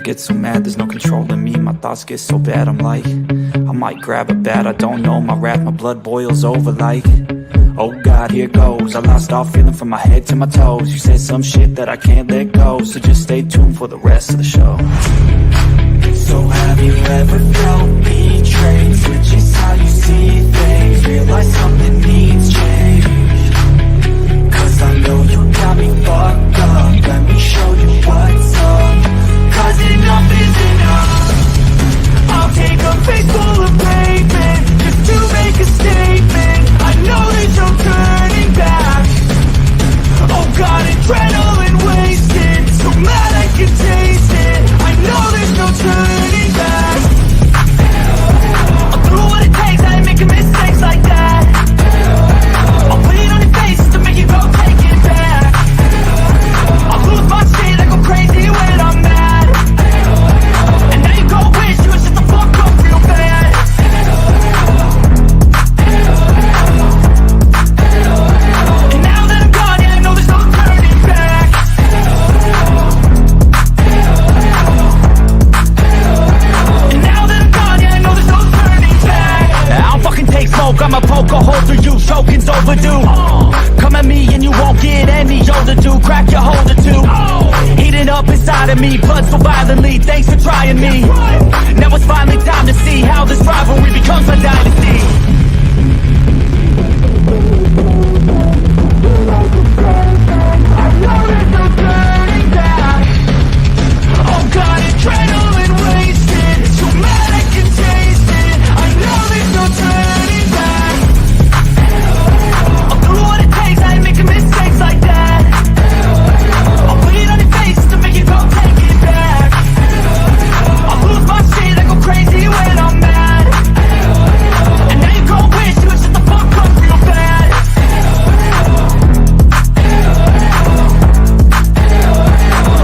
get so mad, there's no controlling me. My thoughts get so bad, I'm like, I might grab a bat, I don't know. My wrath, my blood boils over like, oh God, here goes. I lost all feeling from my head to my toes. You said some shit that I can't let go, so just stay tuned for the rest of the show. So have you ever felt betrayed? Switches how you see things, realize something needs change. Cause I know you got me fucked up, let me show you what's up. Cause enough is enough. I'll take a face full of pavement just to make a statement. I know there's no turning back. Oh God, adrenaline wasted, so mad I can taste it. I know there's no turning back. I'll do what it takes, I ain't making mistakes like that. I'll put it on your face to make you go take it back. I'll lose my shit, I go crazy when I'm mad. And now you go wish you would shut the fuck up real bad. And now that I'm gone, yeah, I know there's no turning back. And now that I'm gone, yeah, I know there's no turning back. I don't fucking take smoke, I'ma poke a hole through you. Choking's overdue. Come at me and you won't get any older, dude. Crack your holder too. Heating up inside of me, blood so violently. Thanks for trying me. Now it's finally time to see how this rivalry becomes a dynasty. I know there's no turning back. Oh God, adrenaline wasted, so mad I can taste it. I know there's no turning back. I'll do what it takes, I ain't making mistakes like that. I'll put it on your face to make you go take it back. I'll lose my shit, I go crazy when I'm mad. And now you go wish you would shut the fuck up real bad.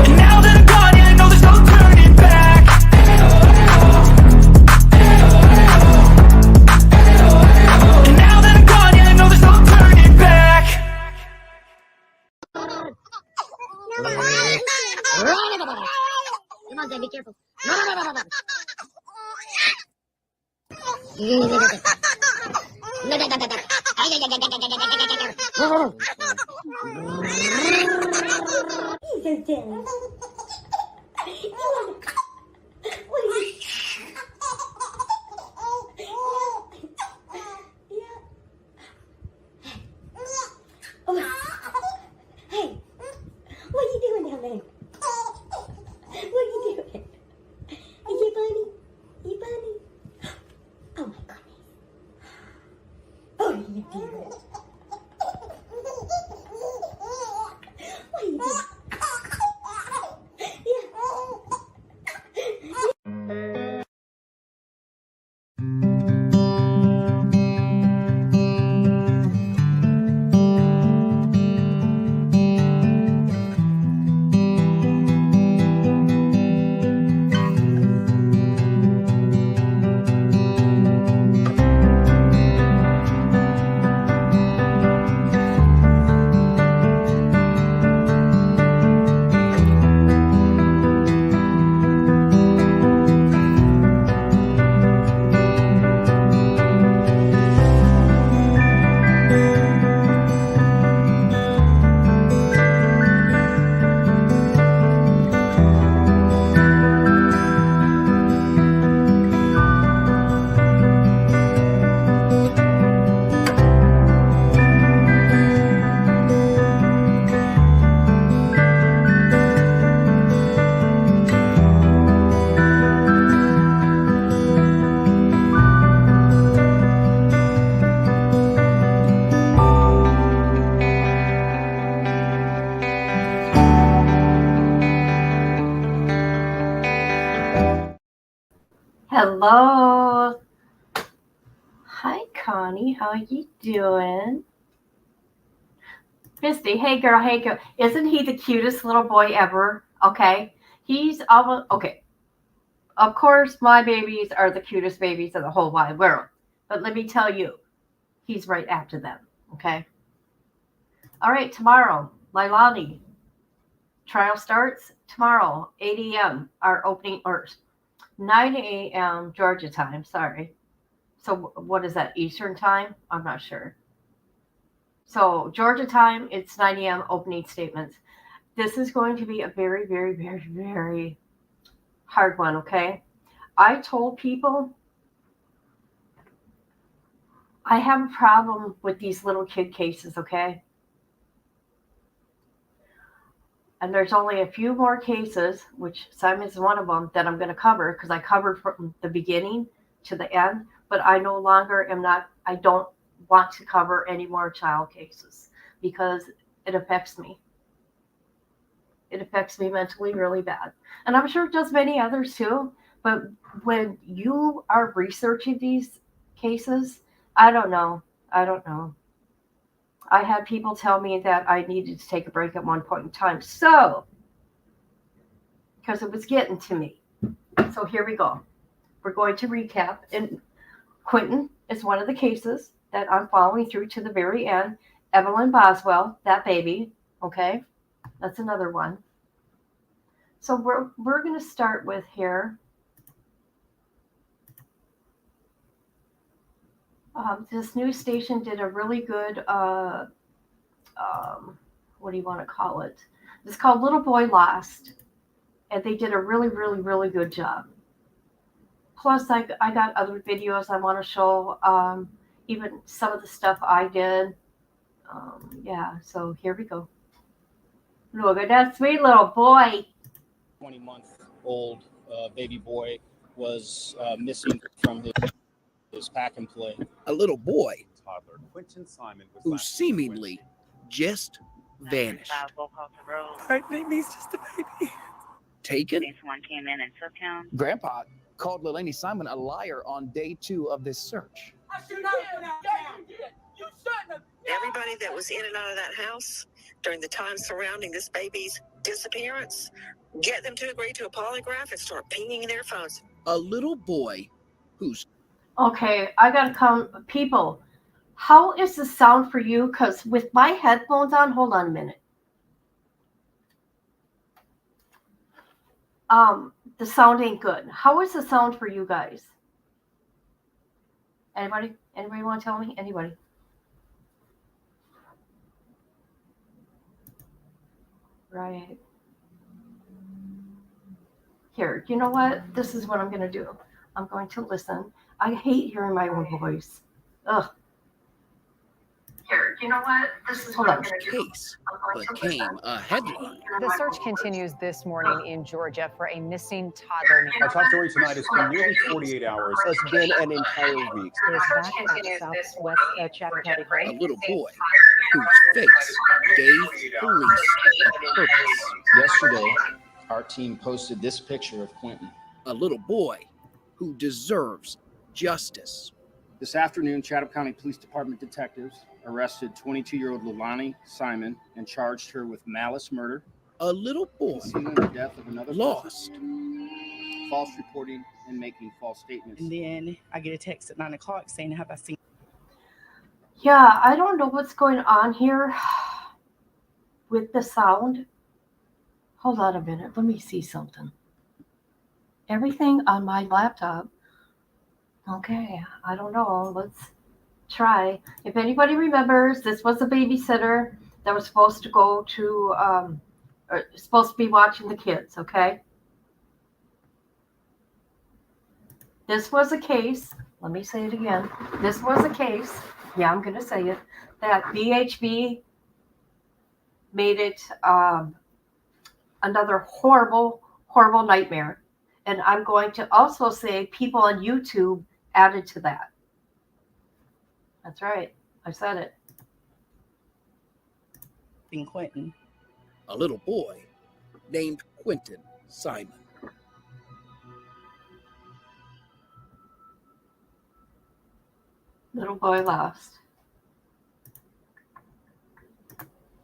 And now that I'm gone, yeah, I know there's no turning back. And now that I'm gone, yeah, I know there's no turning back. Come on, Dad, be careful. He's so silly. Hey, what are you doing down there? What are you doing? Is he funny? You funny? Oh my goodness. What are you doing? What are you doing? Hello. Hi, Connie. How you doing? Misty, hey girl, hey girl. Isn't he the cutest little boy ever? Okay. He's almost, okay. Of course, my babies are the cutest babies in the whole wide world. But let me tell you, he's right after them. Okay. All right, tomorrow, Leilani. Trial starts tomorrow, 8 a.m. Our opening, or 9 a.m. Georgia time. Sorry. So what is that? Eastern time? I'm not sure. So Georgia time, it's 9 a.m. opening statements. This is going to be a very, very, very, very hard one. Okay. I told people I have a problem with these little kid cases. Okay. And there's only a few more cases, which Simon's one of them, that I'm going to cover because I covered from the beginning to the end. But I no longer am not, I don't want to cover any more child cases because it affects me. It affects me mentally really bad. And I'm sure it does many others too. But when you are researching these cases, I don't know. I don't know. I had people tell me that I needed to take a break at one point in time. So, because it was getting to me. So here we go. We're going to recap. And Quinton is one of the cases that I'm following through to the very end. Evelyn Boswell, that baby. Okay. That's another one. So we're going to start with here. This news station did a really good, what do you want to call it? It's called Little Boy Lost. And they did a really, really, really good job. Plus, I got other videos I want to show, even some of the stuff I did. Yeah, so here we go. Look at that sweet little boy. 20-month-old baby boy was missing from his pack and play. A little boy toddler Quinton Simon was who seemingly just vanished. Right, he's just a baby. Taken? Someone came in and took him. Grandpa called Leilani Simon a liar on day 2 of this search. I should not have done that. You shouldn't have. Everybody that was in and out of that house during the time surrounding this baby's disappearance, get them to agree to a polygraph and start pinging their phones. A little boy who's... Okay, I gotta come. People, how is the sound for you? Because with my headphones on, hold on a minute. The sound ain't good. How is the sound for you guys? Anybody? Anybody want to tell me? Anybody? Right. Here, you know what? This is what I'm going to do. I'm going to listen. I hate hearing my own voice. Ugh. Here, you know what? This is what I'm going to do. Case became a headline. The search continues this morning in Georgia for a missing toddler. Our top story tonight has been nearly 48 hours. It's been an entire week. Is back at Southwest Chatham County A Court. little boy whose face gave police a purpose. Yesterday, our team posted this picture of Quinton. A little boy who deserves justice. This afternoon, Chatham County Police Department detectives arrested 22-year-old Leilani Simon and charged her with malice murder, A little boy concealing the death of another lost. person, false reporting, and making false statements. And then I get a text at 9 o'clock saying, have I seen? Yeah, I don't know what's going on here with the sound. Hold on a minute. Let me see something. Everything on my laptop. Okay, I don't know. Let's try. If anybody remembers, this was a babysitter that was supposed to go to, or supposed to be watching the kids, okay? This was a case, let me say it again. This was a case, yeah, I'm going to say it, that BHB made it another horrible, horrible nightmare. And I'm going to also say people on YouTube added to that. That's right. I said it. In Quinton. A little boy named Quinton Simon. Little boy lost.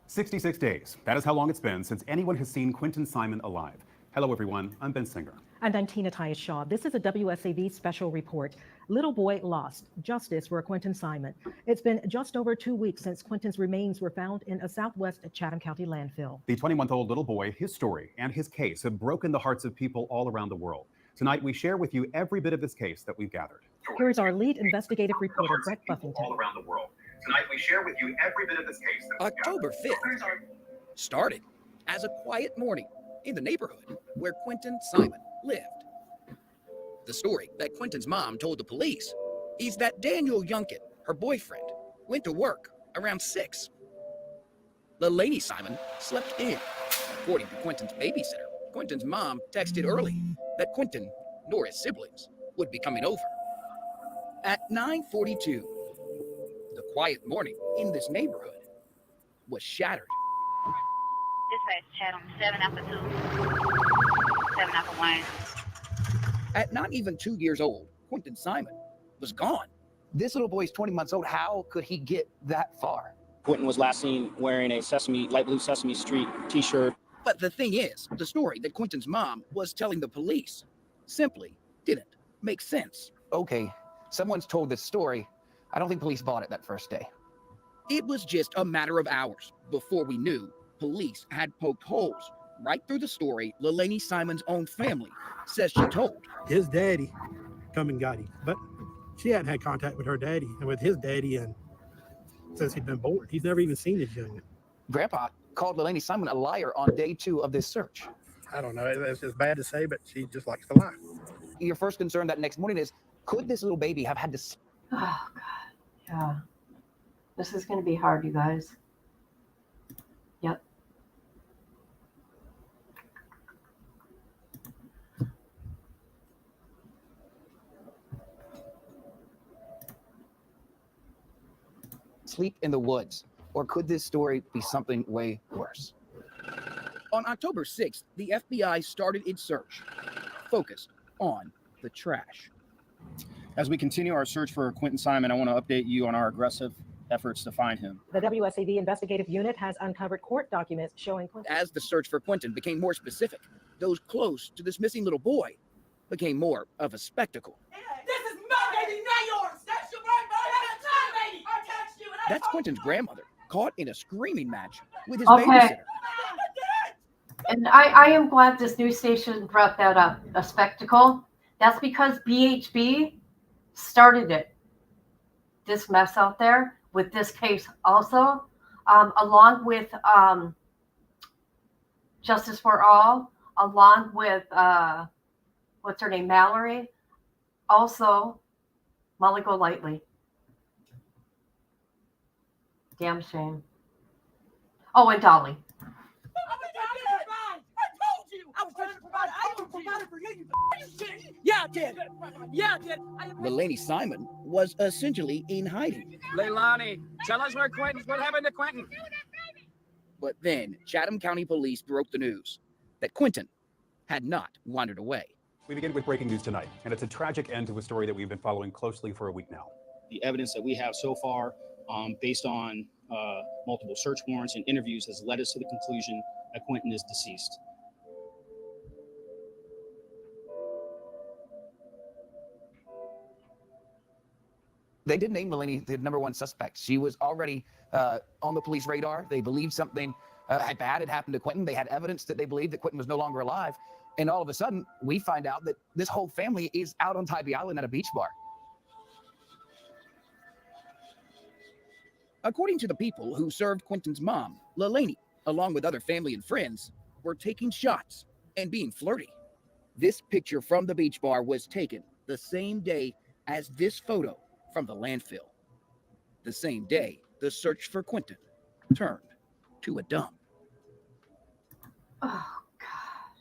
66 days. That is how long it's been since anyone has seen Quinton Simon alive. Hello, everyone. I'm Ben Singer. And I'm Tina Tyus Shaw. This is a WSAV special report. Little boy lost. Justice for Quinton Simon. It's been just over 2 weeks since Quinton's remains were found in a southwest Chatham County landfill. The 21-month-old little boy, his story and his case have broken the hearts of people all around the world. Tonight, we share with you every bit of this case that we've gathered. Here is our lead investigative reporter, Brett Buffington. All around the world. Tonight, we share with you every bit of this case that October 5th started as a quiet morning in the neighborhood where Quinton Simon lived. The story that Quinton's mom told the police is that Daniel Yunkin, her boyfriend, went to work around 6. Leilani Simon slept in. According to Quinton's babysitter, Quinton's mom texted early that Quinton nor his siblings would be coming over. At 9:42, the quiet morning in this neighborhood was shattered. Dispatch, Chatham, 7 Alpha 2, 7 Alpha 1. At not even 2 years old, Quinton Simon was gone. This little boy's 20 months old. How could he get that far? Quinton was last seen wearing a light blue Sesame Street t-shirt. But the thing is, the story that Quinton's mom was telling the police simply didn't make sense. Okay, someone's told this story. I don't think police bought it that first day. It was just a matter of hours before we knew police had poked holes right through the story Leilani Simon's own family says she told. His daddy come and got him, but she hadn't had contact with her daddy and with his daddy and since he'd been born. He's never even seen his youngin. Grandpa called Leilani Simon a liar on day 2 of this search. I don't know. It's bad to say, but she just likes to lie. Your first concern that next morning is, could this little baby have had to... Oh, God. Yeah. This is going to be hard, you guys. Yep. sleep in the woods? Or could this story be something way worse? On October 6th, the FBI started its search, focused on the trash. As we continue our search for Quinton Simon, I want to update you on our aggressive efforts to find him. The WSAV investigative unit has uncovered court documents showing Quinton. As the search for Quinton became more specific, those close to this missing little boy became more of a spectacle. This is my baby, not yours. That's your right, buddy. That's my baby. I touched you. And That's Quinton's grandmother, caught in a screaming match with his Okay. babysitter. And I am glad this news station brought that up, a spectacle. That's because BHB started it. This mess out there with this case also, along with Justice for All, along with, what's her name, Mallory, also Molly Golightly. Damn shame. Oh, and Dolly. Yeah, I did. Yeah, I did. Leilani Simon was essentially in hiding. Leilani, tell us what happened to Quinton. But then Chatham County Police broke the news that Quinton had not wandered away. We begin with breaking news tonight, and it's a tragic end to a story that we've been following closely for a week now. The evidence that we have so far, based on multiple search warrants and interviews, has led us to the conclusion that Quinton is deceased. They did name Leilani the #1 suspect. She was already on the police radar. They believed something bad had happened to Quinton. They had evidence that they believed that Quinton was no longer alive. And all of a sudden, we find out that this whole family is out on Tybee Island at a beach bar. According to the people who served Quinton's mom, Leilani, along with other family and friends, were taking shots and being flirty. This picture from the beach bar was taken the same day as this photo from the landfill. The same day the search for Quinton turned to a dump. Oh, God.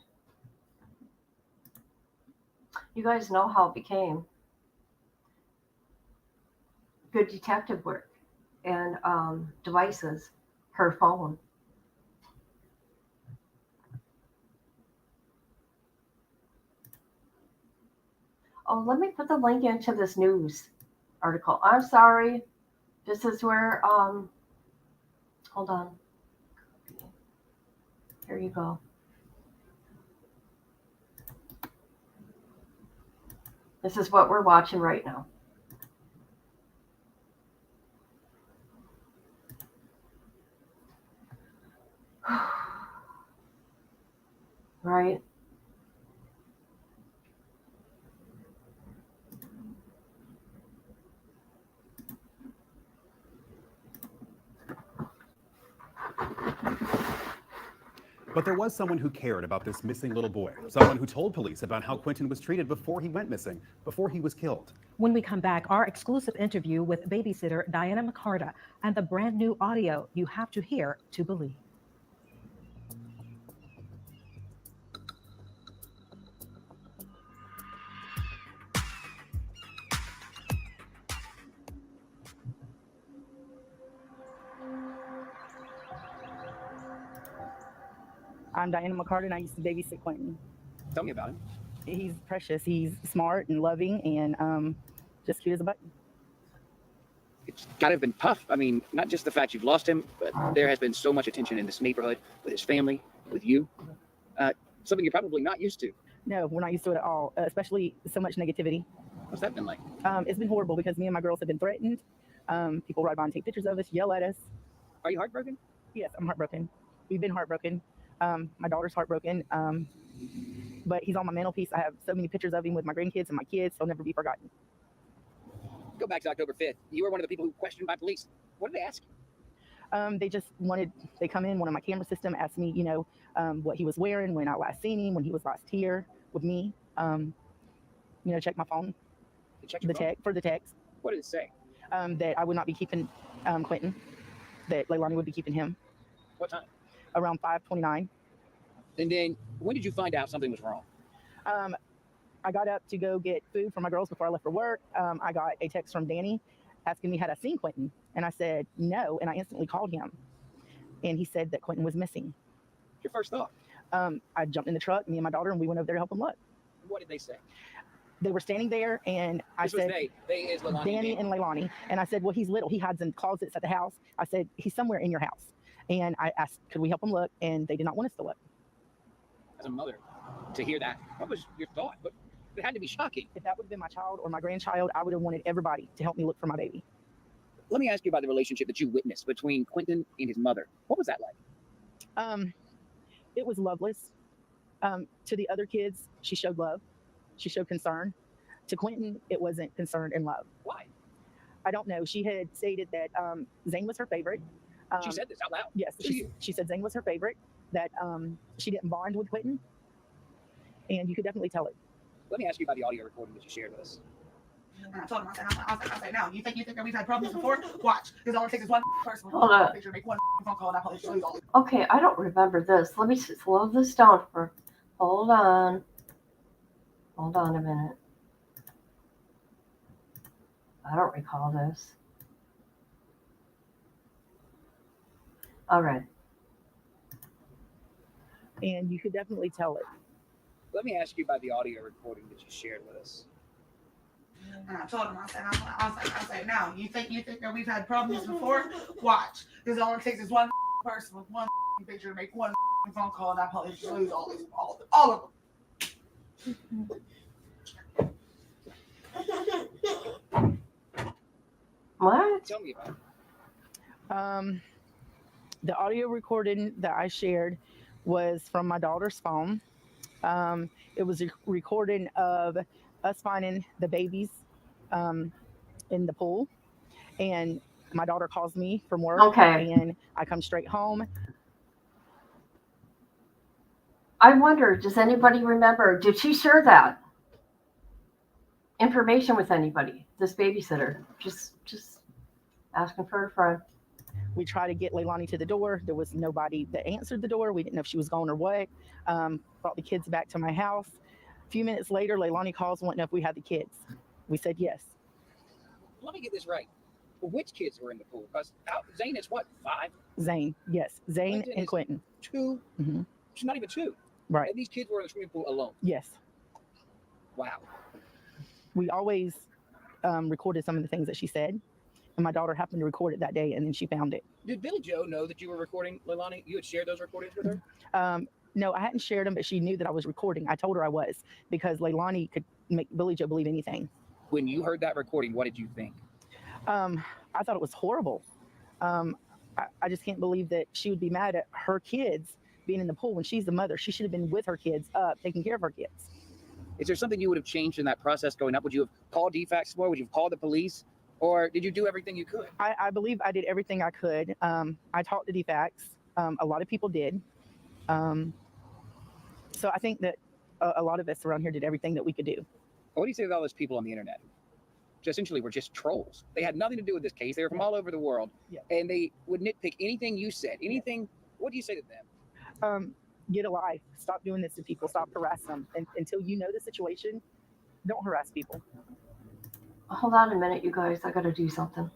You guys know how it became. Good detective work and devices, her phone. Oh, let me put the link into this news article. I'm sorry. This is where, hold on. Here you go. This is what we're watching right now. Right? But there was someone who cared about this missing little boy, someone who told police about how Quinton was treated before he went missing, before he was killed. When we come back, our exclusive interview with babysitter Diana McCarta and the brand new audio you have to hear to believe. I'm Diana McCartan, and I used to babysit Quinton. Tell me about him. He's precious. He's smart and loving and just cute as a button. It's got to have been tough. I mean, not just the fact you've lost him, but there has been so much attention in this neighborhood, with his family, with you. Something you're probably not used to. No, we're not used to it at all, especially so much negativity. What's that been like? It's been horrible because me and my girls have been threatened. People ride by and take pictures of us, yell at us. Are you heartbroken? Yes, I'm heartbroken. We've been heartbroken. My daughter's heartbroken. But he's on my mantelpiece. I have so many pictures of him with my grandkids and my kids. He'll never be forgotten. Go back to October 5th. You were one of the people who questioned by police. What did they ask you? They just wanted, they come in, one of my camera system asked me, what he was wearing, when I last seen him, when he was last here with me. Check my phone. You checked your phone? For the text. What did it say? That I would not be keeping Quinton, that Leilani would be keeping him. What time? Around 5:29. And then when did you find out something was wrong? I got up to go get food for my girls before I left for work. I got a text from Danny asking me had I seen Quinton, and I said no, and I instantly called him, and he said that Quinton was missing. Your first thought? I jumped in the truck, me and my daughter, and we went over there to help him look. What did they say? They were standing there, and I said, they is Leilani, Danny and Leilani, and I said, well, he's little. He hides in closets at the house. I said, he's somewhere in your house. And I asked, could we help him look? And they did not want us to look. As a mother, to hear that, what was your thought? But it had to be shocking. If that would have been my child or my grandchild, I would have wanted everybody to help me look for my baby. Let me ask you about the relationship that you witnessed between Quinton and his mother. What was that like? It was loveless. To the other kids, she showed love. She showed concern. To Quinton, it wasn't concern and love. Why? I don't know. She had stated that Zane was her favorite. She said this out loud? Yes. She said Zane was her favorite, that she didn't bond with Quinton. And you could definitely tell it. Let me ask you about the audio recording that you shared with us. And I told him, I said, now, you think that we've had problems before? Watch. Because all it takes is one person. Hold on. Picture, make one phone call, and I'll probably show you all. Okay, I don't remember this. Let me slow this down for. Hold on. Hold on a minute. I don't recall this. All right. And you could definitely tell it. Let me ask you about the audio recording that you shared with us. And I told him, I said, now, you think that we've had problems before? Watch. Because all it takes is one person with one picture to make one phone call, and I'll probably show you all of them. What? Tell me about it. The audio recording that I shared was from my daughter's phone. It was a recording of us finding the babies in the pool, and my daughter calls me from work. Okay. And I come straight home. I wonder, does anybody remember, did she share that information with anybody, this babysitter? Just asking for a friend. We tried to get Leilani to the door. There was nobody that answered the door. We didn't know if she was gone or what. Brought the kids back to my house. A few minutes later, Leilani calls, wanting to know if we had the kids. We said yes. Let me get this right. Which kids were in the pool? Because Zane is what, 5? Zane, yes. Zane Quinton and Quinton. 2? Mm-hmm. She's not even 2. Right. And these kids were in the swimming pool alone. Yes. Wow. We always recorded some of the things that she said. And my daughter happened to record it that day, and then she found it. Did Billy Joe know that you were recording, Leilani? You had shared those recordings with her? No, I hadn't shared them, but she knew that I was recording. I told her I was, because Leilani could make Billy Joe believe anything. When you heard that recording, what did you think? I thought it was horrible. I just can't believe that she would be mad at her kids being in the pool when she's the mother. She should have been with her kids, taking care of her kids. Is there something you would have changed in that process growing up? Would you have called DFACS more? Would you have called the police? Or did you do everything you could? I believe I did everything I could. I talked to DFACS. A lot of people did. So I think that a lot of us around here did everything that we could do. What do you say to all those people on the internet? Essentially were just trolls. They had nothing to do with this case. They were from all over the world, and they would nitpick anything you said. Anything. What do you say to them? Get a life. Stop doing this to people. Stop harassing them. And until you know the situation, don't harass people. Hold on a minute, you guys. I got to do something.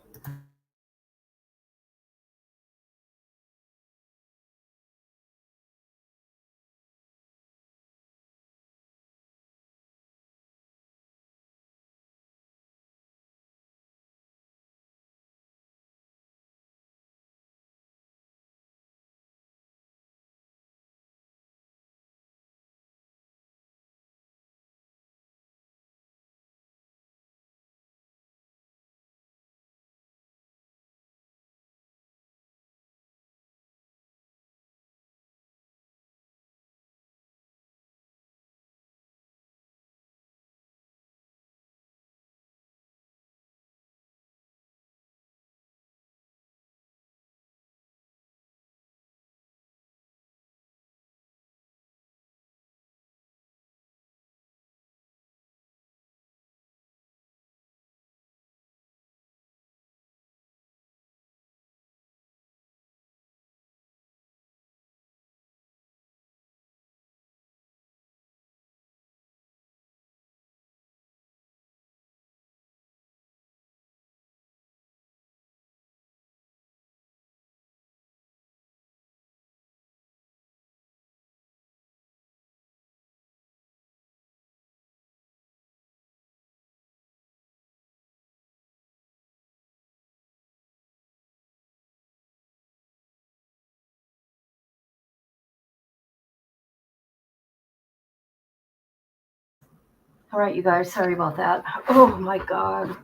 All right, you guys, sorry about that. Oh my God.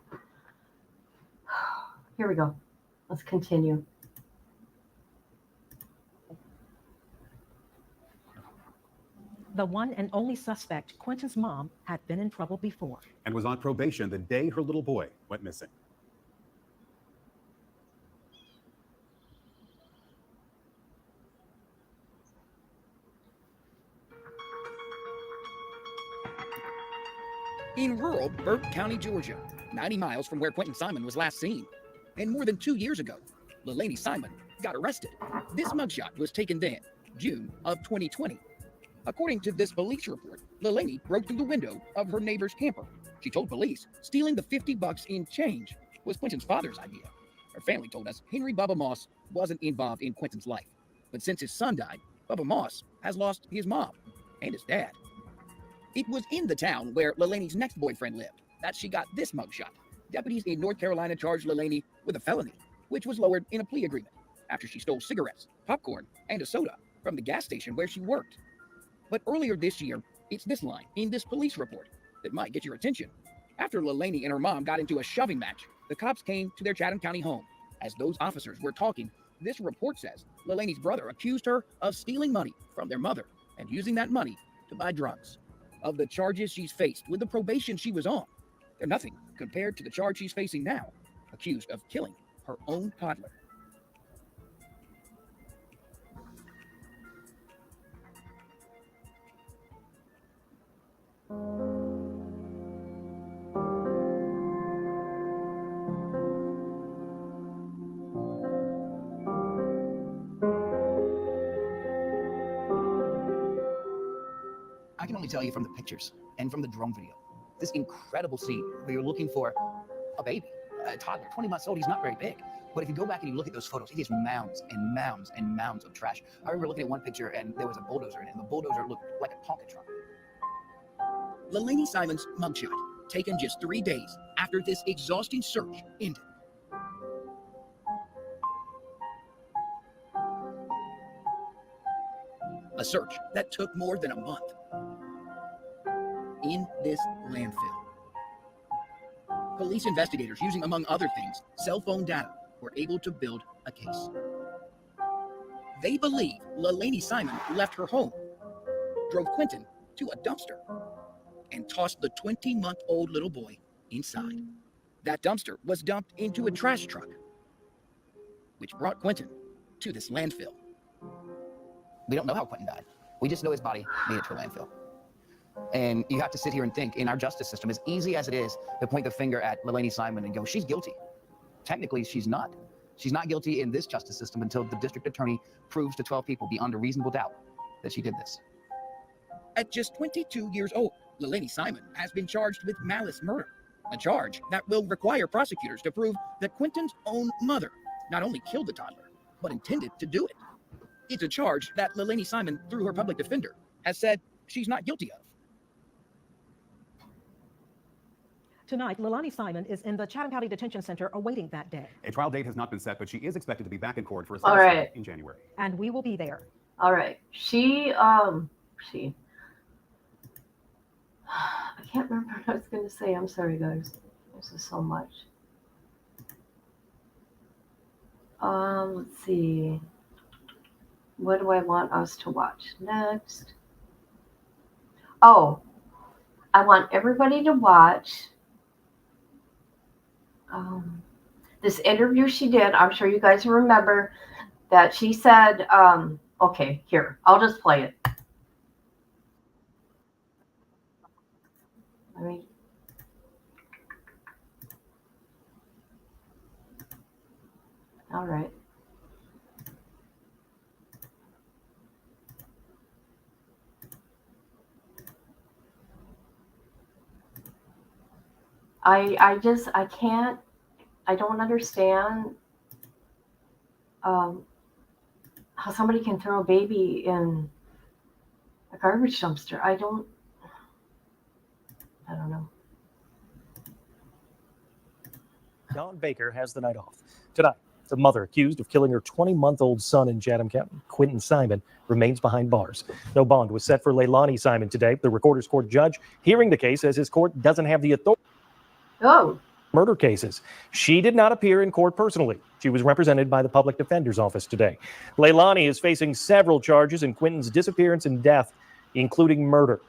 Here we go. Let's continue. The one and only suspect, Quinton's mom, had been in trouble before and was on probation the day her little boy went missing. In rural Burke County, Georgia, 90 miles from where Quinton Simon was last seen. And more than 2 years ago, Leilani Simon got arrested. This mugshot was taken then, June of 2020. According to this police report, Leilani broke through the window of her neighbor's camper. She told police stealing the $50 in change was Quinton's father's idea. Her family told us Henry Bubba Moss wasn't involved in Quinton's life. But since his son died, Bubba Moss has lost his mom and his dad. It was in the town where Leilani's next boyfriend lived that she got this mugshot. Deputies in North Carolina charged Leilani with a felony, which was lowered in a plea agreement after she stole cigarettes, popcorn, and a soda from the gas station where she worked. But earlier this year, it's this line in this police report that might get your attention. After Leilani and her mom got into a shoving match, the cops came to their Chatham County home. As those officers were talking, this report says Leilani's brother accused her of stealing money from their mother and using that money to buy drugs. Of the charges she's faced with the probation she was on, they're nothing compared to the charge she's facing now, accused of killing her own toddler. I can only tell you from the pictures and from the drone video, this incredible scene where you're looking for a baby, a toddler, 20 months old. He's not very big. But if you go back and you look at those photos, it is mounds and mounds and mounds of trash. I remember looking at one picture and there was a bulldozer in it, and the bulldozer looked like a Tonka truck. Leilani Simon's mugshot, taken just 3 days after this exhausting search ended. A search that took more than a month. in this landfill. Police investigators, using among other things cell phone data, were able to build a case. They believe Leilani Simon left her home, drove Quinton to a dumpster, and tossed the 20-month-old little boy inside. That dumpster was dumped into a trash truck, which brought Quinton to this landfill. We don't know how Quinton died. We just know his body made it to a landfill. And you have to sit here and think, in our justice system, as easy as it is to point the finger at Leilani Simon and go, she's guilty. Technically, she's not. She's not guilty in this justice system until the district attorney proves to 12 people beyond a reasonable doubt that she did this. At just 22 years old, Leilani Simon has been charged with malice murder, a charge that will require prosecutors to prove that Quinton's own mother not only killed the toddler, but intended to do it. It's a charge that Leilani Simon, through her public defender, has said she's not guilty of. Tonight, Leilani Simon is in the Chatham County Detention Center awaiting that day. A trial date has not been set, but she is expected to be back in court for a All right. in January. And we will be there. All right. I can't remember what I was going to say. I'm sorry, guys. This is so much. Let's see. What do I want us to watch next? Oh, I want everybody to watch this interview she did. I'm sure you guys remember that she said, okay, here, I'll just play it. All right. I don't understand how somebody can throw a baby in a garbage dumpster. I don't know. Dawn Baker has the night off. Tonight, the mother accused of killing her 20-month-old son in Chatham County, Quinton Simon, remains behind bars. No bond was set for Leilani Simon today. The Recorder's Court judge hearing the case says his court doesn't have the authority. Murder cases. She did not appear in court personally. She was represented by the public defender's office today. Leilani is facing several charges in Quinton's disappearance and death, including murder.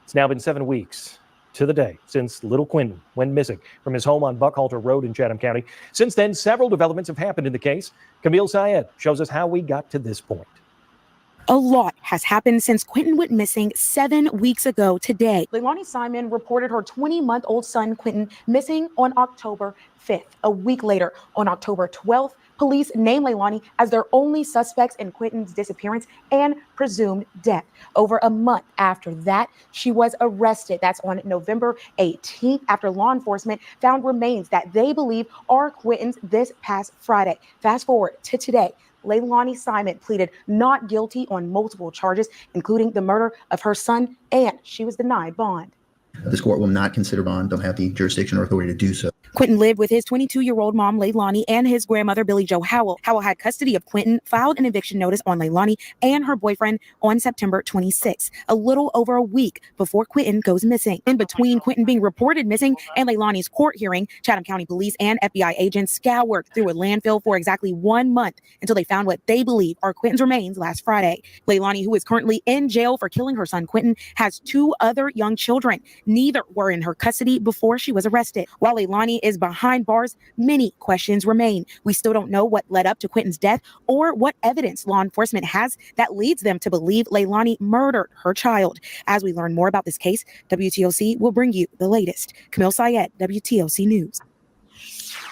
It's now been 7 weeks to the day since little Quinton went missing from his home on Buckhalter Road in Chatham County. Since then, several developments have happened in the case. Camille Syed shows us how we got to this point. A lot has happened since Quinton went missing 7 weeks ago today. Leilani Simon reported her 20-month-old son, Quinton, missing on October 5th. A week later, on October 12th, police named Leilani as their only suspects in Quinton's disappearance and presumed death. Over a month after that, she was arrested. That's on November 18th, after law enforcement found remains that they believe are Quinton's this past Friday. Fast forward to today. Leilani Simon pleaded not guilty on multiple charges, including the murder of her son, and she was denied bond. This court will not consider bond, don't have the jurisdiction or authority to do so. Quinton lived with his 22-year-old mom, Leilani, and his grandmother, Billy Joe Howell. Howell had custody of Quinton, filed an eviction notice on Leilani and her boyfriend on September 26, a little over a week before Quinton goes missing. In between Quinton being reported missing and Leilani's court hearing, Chatham County police and FBI agents scoured through a landfill for exactly 1 month until they found what they believe are Quinton's remains last Friday. Leilani, who is currently in jail for killing her son Quinton, has 2 other young children. Neither were in her custody before she was arrested. While Leilani is behind bars, many questions remain. We still don't know what led up to Quinton's death or what evidence law enforcement has that leads them to believe Leilani murdered her child. As we learn more about this case, WTOC will bring you the latest. Camille Syed, WTOC News.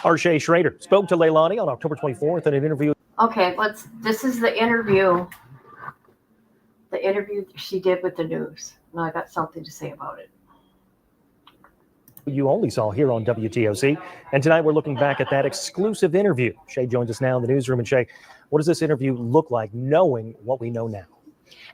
Harshay Schrader spoke to Leilani on October 24th in an interview. Okay, this is the interview she did with the news. Now I got something to say about it. You only saw here on WTOC. And tonight we're looking back at that exclusive interview. Shay joins us now in the newsroom. And Shay, what does this interview look like knowing what we know now?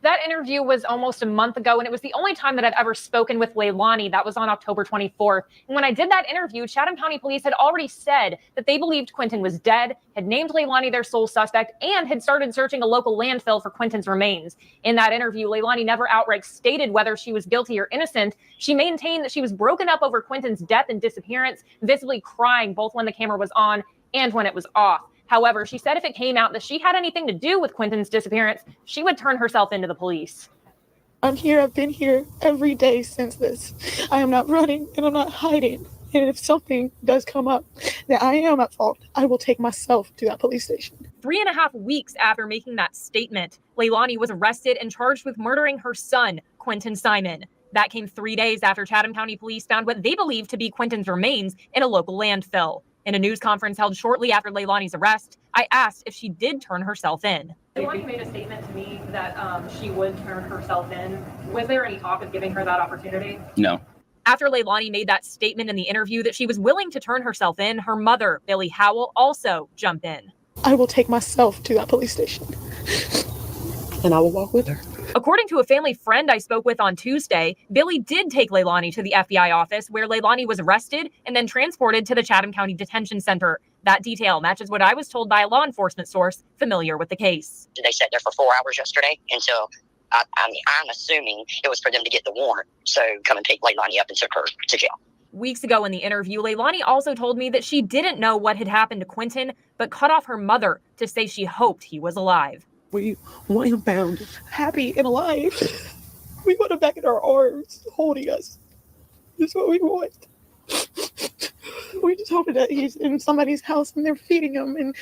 That interview was almost a month ago, and it was the only time that I've ever spoken with Leilani. That was on October 24th. And when I did that interview, Chatham County Police had already said that they believed Quinton was dead, had named Leilani their sole suspect, and had started searching a local landfill for Quinton's remains. In that interview, Leilani never outright stated whether she was guilty or innocent. She maintained that she was broken up over Quinton's death and disappearance, visibly crying both when the camera was on and when it was off. However, she said if it came out that she had anything to do with Quinton's disappearance, she would turn herself into the police. I'm here. I've been here every day since this. I am not running and I'm not hiding. And if something does come up that I am at fault, I will take myself to that police station. 3.5 weeks after making that statement, Leilani was arrested and charged with murdering her son, Quinton Simon. That came 3 days after Chatham County Police found what they believed to be Quinton's remains in a local landfill. In a news conference held shortly after Leilani's arrest, I asked if she did turn herself in. Leilani made a statement to me that she would turn herself in. Was there any talk of giving her that opportunity? No. After Leilani made that statement in the interview that she was willing to turn herself in, her mother, Billy Howell, also jumped in. I will take myself to that police station. And I will walk with her. According to a family friend I spoke with on Tuesday, Billy did take Leilani to the FBI office where Leilani was arrested and then transported to the Chatham County Detention Center. That detail matches what I was told by a law enforcement source familiar with the case. They sat there for 4 hours yesterday until, I'm assuming it was for them to get the warrant. So come and pick Leilani up and took her to jail. Weeks ago in the interview, Leilani also told me that she didn't know what had happened to Quinton, but cut off her mother to say she hoped he was alive. We want him found happy and alive. We want him back in our arms, holding us. That's what we want. We just hoping that he's in somebody's house and they're feeding him, and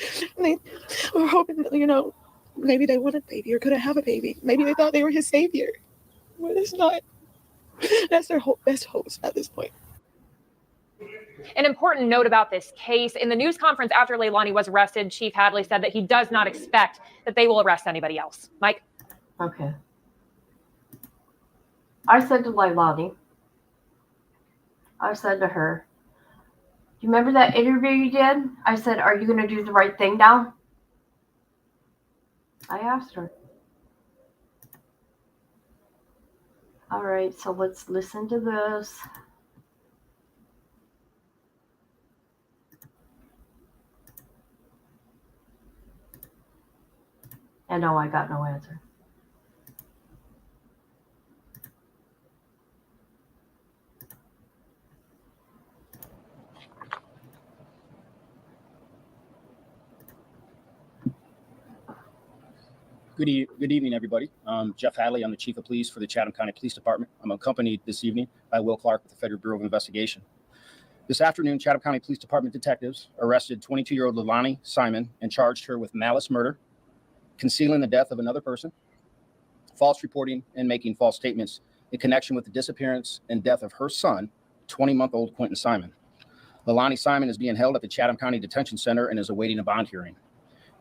we're hoping that, maybe they want a baby or couldn't have a baby. Maybe they thought they were his savior. But it's not. That's their best hopes at this point. An important note about this case, in the news conference after Leilani was arrested, Chief Hadley said that he does not expect that they will arrest anybody else. Mike? Okay. I said to Leilani, I said to her, you remember that interview you did? I said, are you going to do the right thing now? I asked her. All right, so let's listen to this. And no, I got no answer. Good evening, everybody. I'm Jeff Hadley. I'm the Chief of Police for the Chatham County Police Department. I'm accompanied this evening by Will Clark with the Federal Bureau of Investigation. This afternoon, Chatham County Police Department detectives arrested 22-year-old Leilani Simon and charged her with malice murder, concealing the death of another person, false reporting, and making false statements in connection with the disappearance and death of her son, 20-month-old Quinton Simon. Leilani Simon is being held at the Chatham County Detention Center and is awaiting a bond hearing.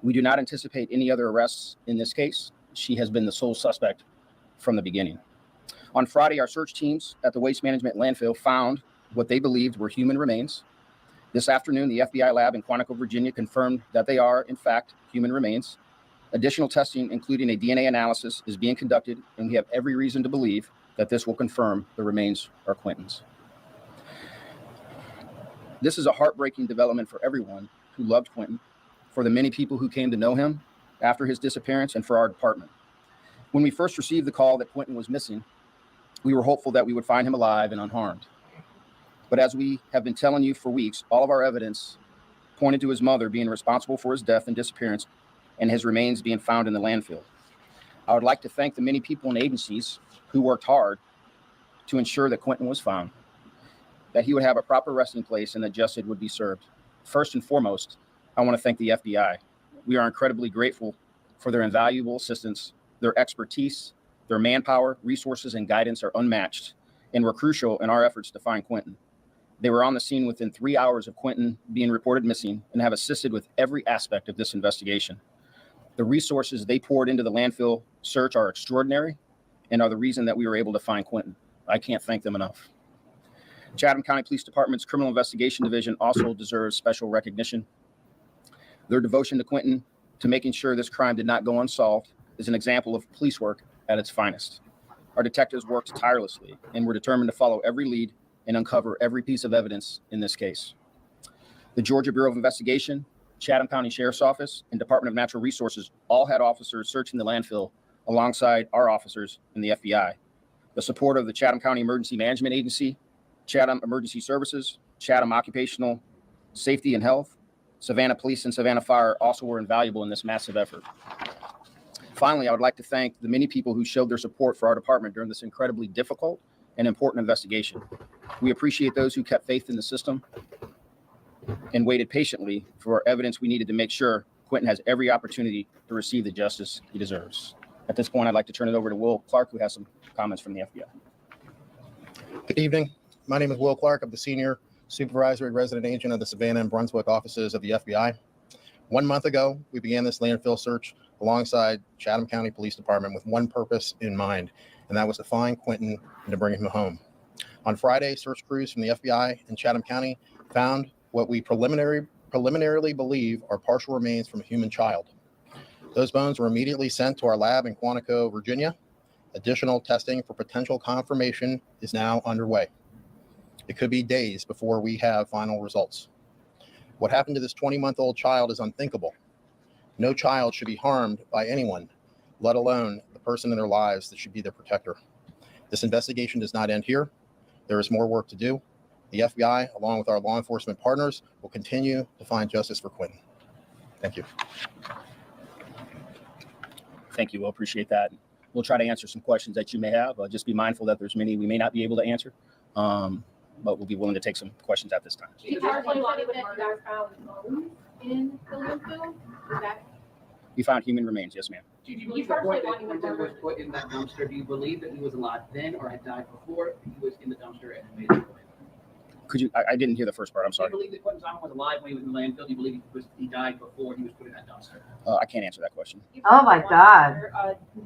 We do not anticipate any other arrests in this case. She has been the sole suspect from the beginning. On Friday, our search teams at the Waste Management landfill found what they believed were human remains. This afternoon, the FBI lab in Quantico, Virginia confirmed that they are, in fact, human remains. Additional testing, including a DNA analysis, is being conducted, and we have every reason to believe that this will confirm the remains are Quinton's. This is a heartbreaking development for everyone who loved Quinton, for the many people who came to know him after his disappearance, and for our department. When we first received the call that Quinton was missing, we were hopeful that we would find him alive and unharmed. But as we have been telling you for weeks, all of our evidence pointed to his mother being responsible for his death and disappearance, and his remains being found in the landfill. I would like to thank the many people and agencies who worked hard to ensure that Quinton was found, that he would have a proper resting place, and that justice would be served. First and foremost, I want to thank the FBI. We are incredibly grateful for their invaluable assistance. Their expertise, their manpower, resources, and guidance are unmatched and were crucial in our efforts to find Quinton. They were on the scene within 3 hours of Quinton being reported missing and have assisted with every aspect of this investigation. The resources they poured into the landfill search are extraordinary and are the reason that we were able to find Quinton. I can't thank them enough. Chatham County Police Department's Criminal Investigation Division also deserves special recognition. Their devotion to Quinton, to making sure this crime did not go unsolved, is an example of police work at its finest. Our detectives worked tirelessly and were determined to follow every lead and uncover every piece of evidence in this case. The Georgia Bureau of Investigation, Chatham County Sheriff's Office, and Department of Natural Resources all had officers searching the landfill alongside our officers in the FBI. The support of the Chatham County Emergency Management Agency, Chatham Emergency Services, Chatham Occupational Safety and Health, Savannah Police, and Savannah Fire also were invaluable in this massive effort. Finally, I would like to thank the many people who showed their support for our department during this incredibly difficult and important investigation. We appreciate those who kept faith in the system and waited patiently for evidence we needed to make sure Quinton has every opportunity to receive the justice he deserves. At this point, I'd like to turn it over to Will Clark, who has some comments from the FBI. Good evening. My name is Will Clark. I'm the Senior Supervisory Resident Agent of the Savannah and Brunswick offices of the FBI. 1 month ago, we began this landfill search alongside Chatham County Police Department with one purpose in mind, and that was to find Quinton and to bring him home. On Friday, search crews from the FBI and Chatham County found what we preliminarily believe are partial remains from a human child. Those bones were immediately sent to our lab in Quantico, Virginia. Additional testing for potential confirmation is now underway. It could be days before we have final results. What happened to this 20-month-old child is unthinkable. No child should be harmed by anyone, let alone the person in their lives that should be their protector. This investigation does not end here. There is more work to do. The FBI, along with our law enforcement partners, will continue to find justice for Quinton. Thank you. Thank you. We'll appreciate that. We'll try to answer some questions that you may have. Just be mindful that there's many we may not be able to answer, but we'll be willing to take some questions at this time. We found human remains. Yes, ma'am. Do you believe that Quinton was put in that dumpster? Do you believe that he was alive then or had died before he was in the dumpster and made it? Could you? I didn't hear the first part. I'm sorry. Do you believe that Quinton Simon was alive when he was in the landfill? Do you believe he died before he was put in that dumpster? I can't answer that question. Oh my God.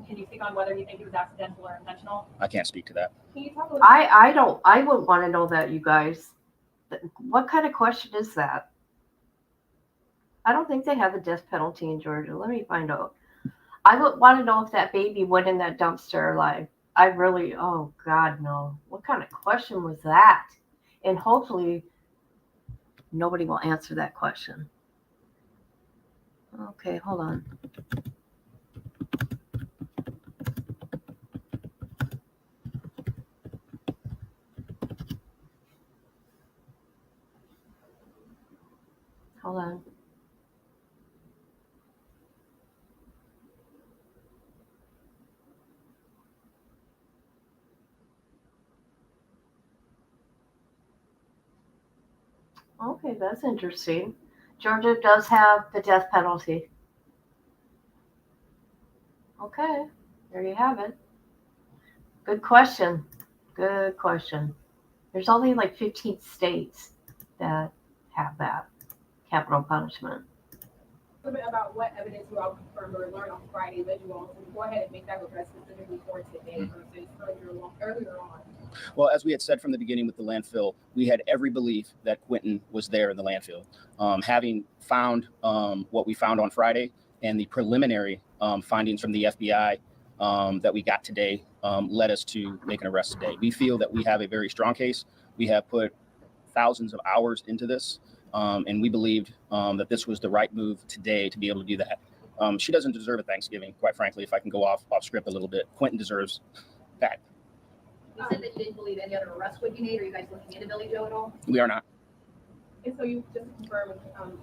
Can you speak on whether you think it was accidental or intentional? I can't speak to that. Can you talk I would want to know that, you guys. What kind of question is that? I don't think they have the death penalty in Georgia. Let me find out. I would want to know if that baby went in that dumpster alive. I really, oh God, no. What kind of question was that? And hopefully nobody will answer that question. Okay, hold on. Hold on. Okay, that's interesting. Georgia does have the death penalty. Okay, there you have it. Good question. Good question. There's only like 15 states that have that capital punishment. A little bit about what evidence you all confirmed or learned on Friday led you all to go ahead and make that request specifically for today versus earlier on. Well, as we had said from the beginning with the landfill, we had every belief that Quinton was there in the landfill. Having found what we found on Friday and the preliminary findings from the FBI that we got today led us to make an arrest today. We feel that we have a very strong case. We have put thousands of hours into this, and we believed that this was the right move today to be able to do that. She doesn't deserve a Thanksgiving, quite frankly, if I can go off script a little bit. Quinton deserves that. You said that you didn't believe any other arrests would be made. Are you guys looking into Billy Joe at all? We are not. And so you just confirm and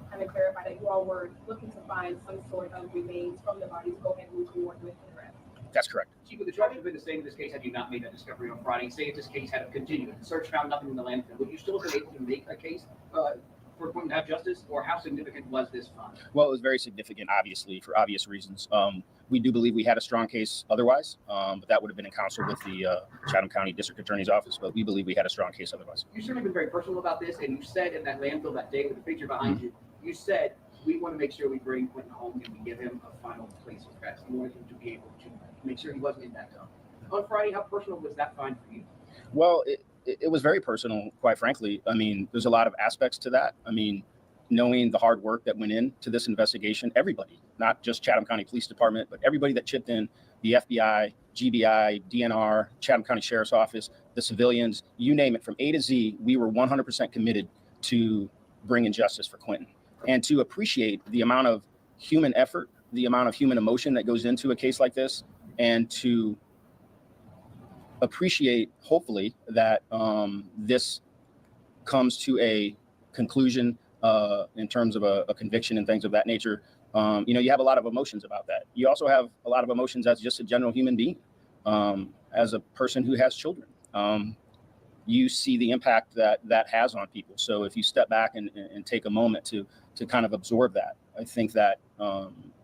kind of clarify that you all were looking to find some sort of remains from the body to go ahead and move forward with the arrest. That's correct. Chief, would the charge have been the same in this case had you not made that discovery on Friday? Say if this case had continued, if the search found nothing in the landfill, would you still have been able to make a case for Quinton to have justice, or how significant was this find? Well, it was very significant, obviously, for obvious reasons. We do believe we had a strong case otherwise, but that would have been in counsel with the Chatham County District Attorney's Office, but we believe we had a strong case otherwise. You've certainly been very personal about this, and you said in that landfill that day with the picture behind you, you said, we want to make sure we bring Quinton home and we give him a final place of rest. We wanted him to be able to make sure he wasn't in that dump. On Friday, how personal was that find for you? Well, it was very personal, quite frankly. I mean, there's a lot of aspects to that. I mean, knowing the hard work that went into this investigation, everybody, not just Chatham County Police Department, but everybody that chipped in, the FBI, GBI, DNR, Chatham County Sheriff's Office, the civilians, you name it, from A to Z, we were 100% committed to bringing justice for Quinton and to appreciate the amount of human effort, the amount of human emotion that goes into a case like this, and to appreciate, hopefully, that this comes to a conclusion in terms of a conviction and things of that nature. You have a lot of emotions about that. You also have a lot of emotions as just a general human being, as a person who has children. You see the impact that has on people. So if you step back and take a moment to kind of absorb that, I think that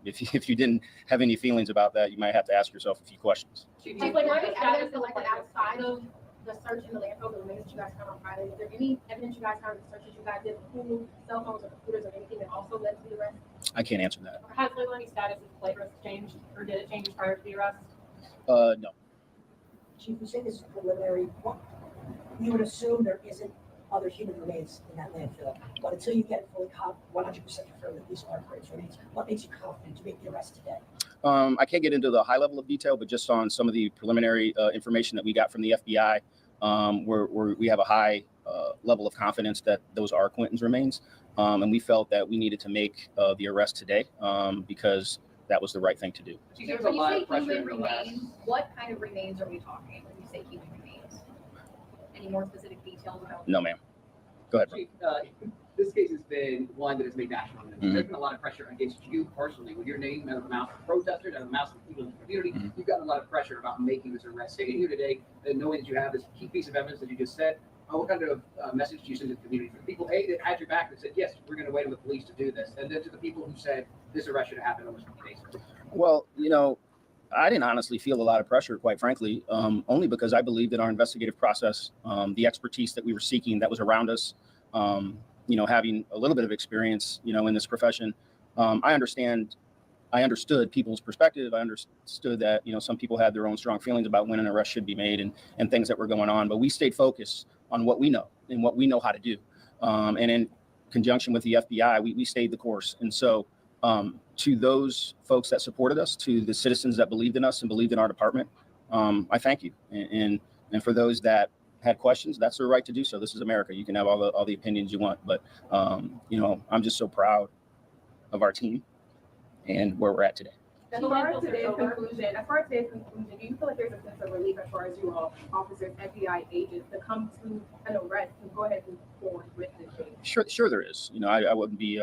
if you didn't have any feelings about that, you might have to ask yourself a few questions. Like, are there evidence collected outside of the search in the landfill, the remains that you guys found on Friday? Is there any evidence you guys found in the searches you guys did, pool, cell phones, or computers, or anything that also led to the arrest? I can't answer that. Has Leilani's status as a flight risk changed, or did it change prior to the arrest? No. Chief, you say this is preliminary. You would assume there isn't other human remains in that landfill, but until you get fully 100% confirmed that these are Quinton's remains, what makes you confident to make the arrest today? I can't get into the high level of detail, but just on some of the preliminary information that we got from the FBI, we have a high level of confidence that those are Quinton's remains. And we felt that we needed to make the arrest today because that was the right thing to do. So when you say human remains, what kind of remains are we talking when you say human remains? Any more specific details about? No, ma'am. Go ahead, bro. Chief, this case has been one that has made national news. Mhm. There's been a lot of pressure against you personally with your name out of the mouth of protesters, out of the mouths of people in the community. Mhm. You've gotten a lot of pressure about making this arrest. Sitting here today and knowing that you have this key piece of evidence that you just said, what kind of message do you send to the community? For the people, A, that had your back and said, yes, we're going to wait on the police to do this. And then to the people who said this arrest should have happened almost 20 days ago. Well, I didn't honestly feel a lot of pressure, quite frankly, only because I believe that our investigative process, the expertise that we were seeking that was around us, having a little bit of experience, in this profession, I understood people's perspective. I understood that, some people had their own strong feelings about when an arrest should be made and things that were going on. But we stayed focused on what we know and what we know how to do. And in conjunction with the FBI, we stayed the course. And so to those folks that supported us, to the citizens that believed in us and believed in our department, I thank you. And for those that had questions, that's their right to do so. This is America. You can have all the opinions you want. But, I'm just so proud of our team and where we're at today. As far as today's conclusion, do you feel like there's a sense of relief as far as you all officers, FBI agents, to come to an arrest and go ahead and move forward with this case? Sure there is. I wouldn't be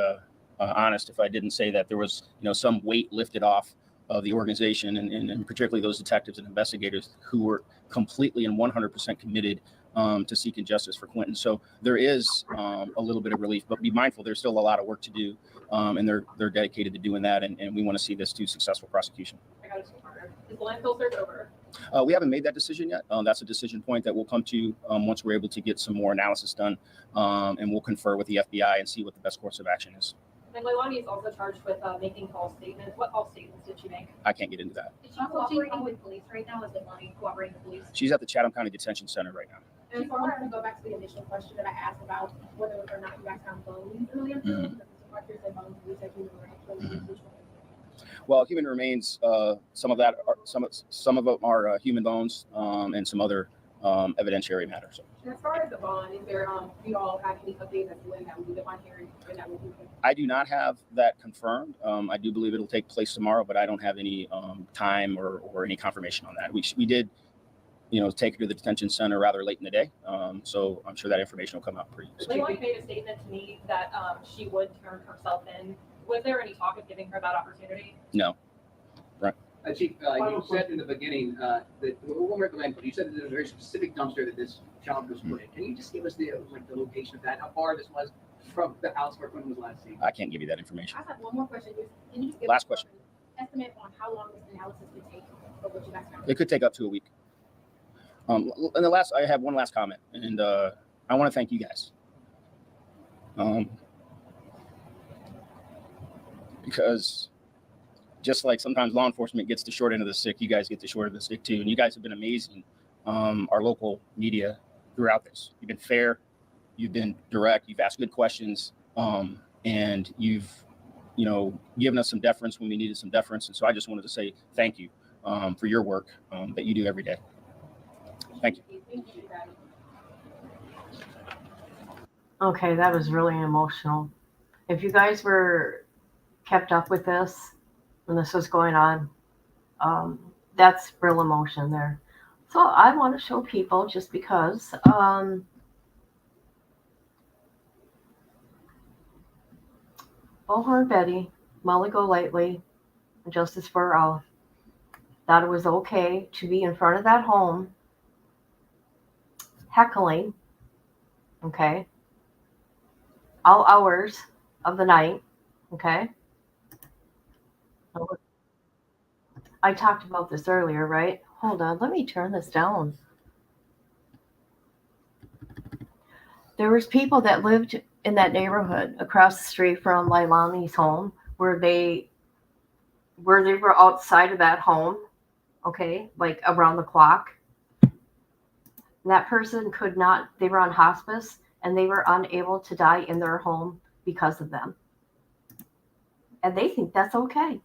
honest if I didn't say that there was, some weight lifted off of the organization and particularly those detectives and investigators who were completely and 100% committed to seeking justice for Quinton. So there is a little bit of relief, but be mindful, there's still a lot of work to do, and they're dedicated to doing that, and we want to see this to successful prosecution. I got it. Is the landfill search over? We haven't made that decision yet. That's a decision point that we'll come to once we're able to get some more analysis done, and we'll confer with the FBI and see what the best course of action is. And Leilani is also charged with making false statements. What false statements did she make? I can't get into that. Is she cooperating with police right now? Is Leilani cooperating with police? She's at the Chatham County Detention Center right now. And so I wanted to go back to the initial question that I asked about whether or not you guys found bones in the landfill. Because the supervisor said bones, we said human remains. Well, human remains. Some of that, some of them are human bones, and some other evidentiary matters. And as far as the bond, is there do you all have any updates as to when that will be the bond hearing? When that will be? I do not have that confirmed. I do believe it'll take place tomorrow, but I don't have any time or any confirmation on that. We did, take her to the detention center rather late in the day. So I'm sure that information will come out pretty soon. Leilani made a statement to me that she would turn herself in. Was there any talk of giving her that opportunity? No. Right. Chief, you said in the beginning that we'll recommend, but you said that there's a very specific dumpster that this child was put in. Can you just give us the location of that? How far this was from the house where Quinton was last seen? I can't give you that information. I have one more question. Can you just give Last question. an estimate on how long this analysis could take for what you guys found? It could take up to a week. And I have one last comment, and I want to thank you guys. Because just like sometimes law enforcement gets the short end of the stick, you guys get the short end of the stick too. And you guys have been amazing. Our local media throughout this. You've been fair, you've been direct, you've asked good questions, and you've, given us some deference when we needed some deference. And so I just wanted to say thank you for your work that you do every day. Thank you. Okay, that was really emotional. If you guys were kept up with this when this was going on, that's real emotion there. So I want to show people just because. Bullhorn Betty, Molly Golightly, Justice for All, thought it was okay to be in front of that home heckling, okay, all hours of the night, okay. I talked about this earlier, right? Hold on, let me turn this down. There was people that lived in that neighborhood across the street from Leilani's home where they were outside of that home, okay, like around the clock. That person could not, they were on hospice and they were unable to die in their home because of them. And they think that's okay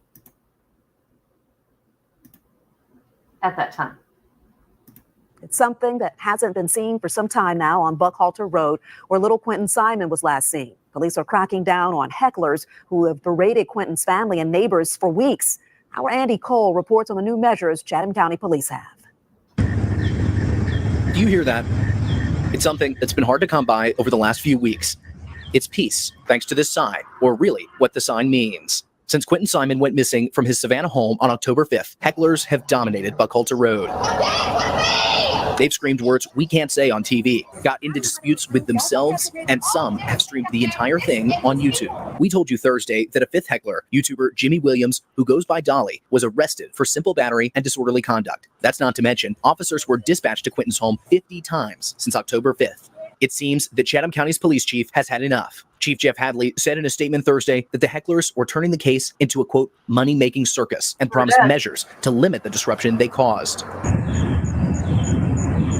at that time. It's something that hasn't been seen for some time now on Buckhalter Road, where little Quinton Simon was last seen. Police are cracking down on hecklers who have berated Quinton's family and neighbors for weeks. Our Andy Cole reports on the new measures Chatham County Police have. Do you hear that? It's something that's been hard to come by over the last few weeks. It's peace, thanks to this sign, or really what the sign means. Since Quinton Simon went missing from his Savannah home on October 5th, hecklers have dominated Buckhalter Road. They've screamed words we can't say on TV, got into disputes with themselves, and some have streamed the entire thing on YouTube. We told you Thursday that a fifth heckler, YouTuber Jimmy Williams, who goes by Dolly, was arrested for simple battery and disorderly conduct. That's not to mention, officers were dispatched to Quinton's home 50 times since October 5th. It seems that Chatham County's police chief has had enough. Chief Jeff Hadley said in a statement Thursday that the hecklers were turning the case into a, quote, money-making circus and promised measures to limit the disruption they caused.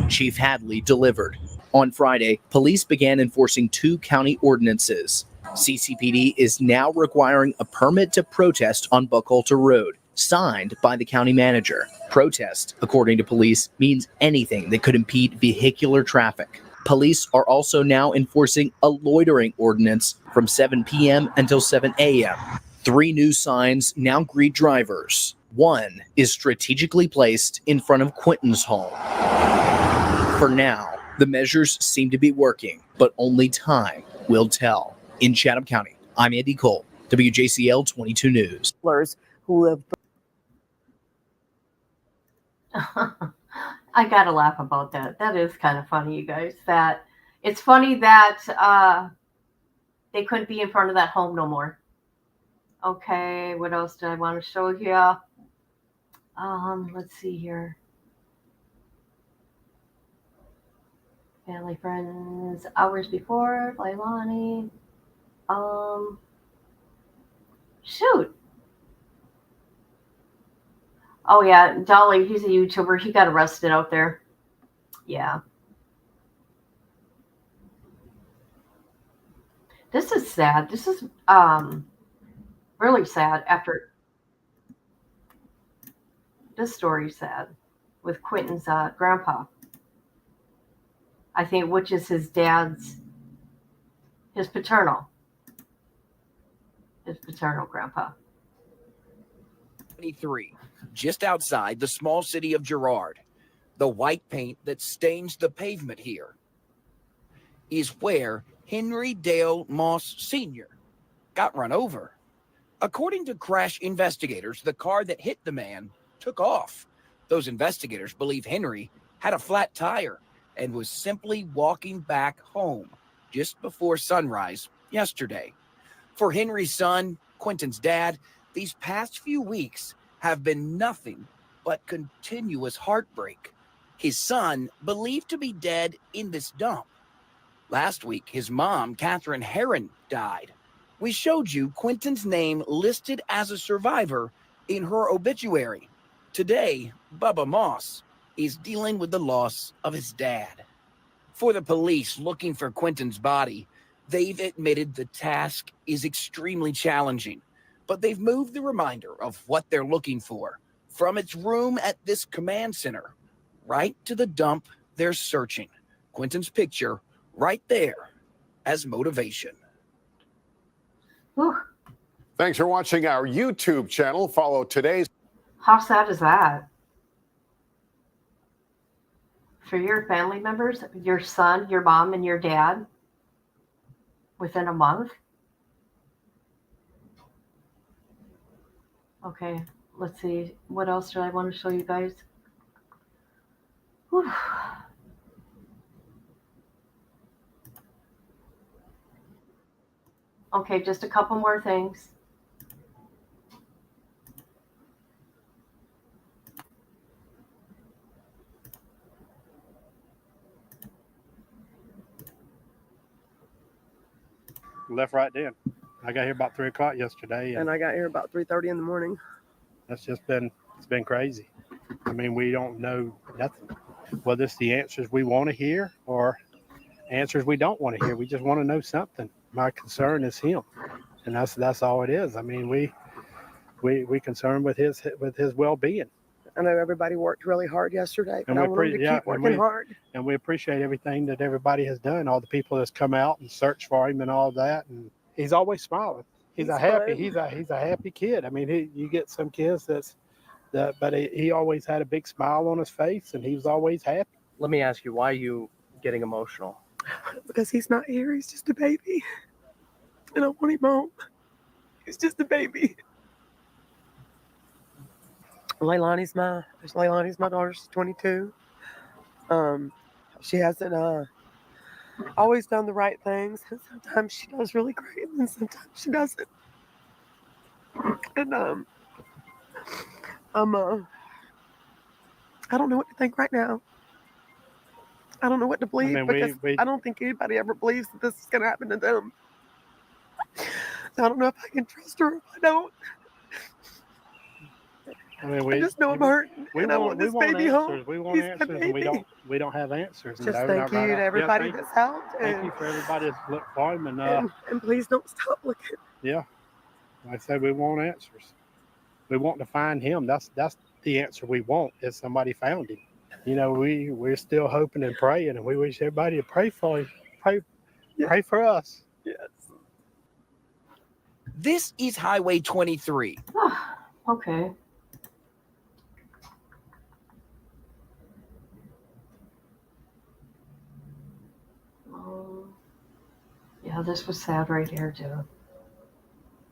Chief Hadley delivered. On Friday, police began enforcing 2 county ordinances. CCPD is now requiring a permit to protest on Buckhalter Road, signed by the county manager. Protest, according to police, means anything that could impede vehicular traffic. Police are also now enforcing a loitering ordinance from 7 p.m. until 7 a.m. 3 new signs now greet drivers. One is strategically placed in front of Quinton's home. For now, the measures seem to be working, but only time will tell. In Chatham County, I'm Andy Cole, WJCL 22 News. Who have I gotta laugh about that. That is kind of funny, you guys. That it's funny that they couldn't be in front of that home no more. Okay, what else did I want to show you? Let's see here. Family, friends, hours before, Leilani. Shoot. Oh yeah, Dolly, he's a YouTuber. He got arrested out there. Yeah. This is sad. This is really sad after this story's sad with Quinton's grandpa. I think, which is his dad's, his paternal grandpa. 23, just outside the small city of Girard. The white paint that stains the pavement here is where Henry Dale Moss Sr. got run over. According to crash investigators, the car that hit the man took off. Those investigators believe Henry had a flat tire and was simply walking back home just before sunrise yesterday. For Henry's son, Quinton's dad, these past few weeks have been nothing but continuous heartbreak. His son, believed to be dead in this dump. Last week, his mom, Catherine Herron, died. We showed you Quinton's name listed as a survivor in her obituary. Today, Bubba Moss is dealing with the loss of his dad. For the police looking for Quinton's body, they've admitted the task is extremely challenging, but they've moved the reminder of what they're looking for From its room at this command center, right to the dump they're searching. Quinton's picture right there as motivation. Whew. Thanks for watching our YouTube channel. Follow today's. How sad is that? For your family members, your son, your mom, and your dad, within a month? Okay, let's see. What else do I want to show you guys? Whew. Okay, just a couple more things. Left right then. I got here about 3 o'clock yesterday, And I got here about 3:30 in the morning. it's been crazy. I mean, we don't know nothing, whether it's the answers we want to hear or answers we don't want to hear. We just want to know something. My concern is him, and that's all it is. I mean, we concerned with his well-being. I know everybody worked really hard yesterday, but And I we want them to keep working hard. And we appreciate everything that everybody has done, all the people that's come out and searched for him and all that. And he's always smiling. He's a happy kid. I mean, you get some kids but he always had a big smile on his face, and he was always happy. Let me ask you, why are you getting emotional? Because he's not here. He's just a baby. And I want him home. He's just a baby. Leilani's my daughter. She's 22. She hasn't always done the right things. And sometimes she does really great, and sometimes she doesn't. And I don't know what to think right now. I don't know what to believe, because I don't think anybody ever believes that this is going to happen to them. I don't know if I can trust her or if I don't. I mean, I just know I'm hurting, and I want this baby home. We want He's my answers, and baby. we don't have answers. Just thank you to everybody that's helped. Thank you for everybody that's looked for him, And please don't stop looking. yeah, like I said, we want answers. We want to find him. That's the answer we want, is somebody found him. You know, we're still hoping and praying, and we wish everybody to pray for him. Pray for us. Yes. This is Highway 23. Okay. Yeah, this was sad right here, too. Go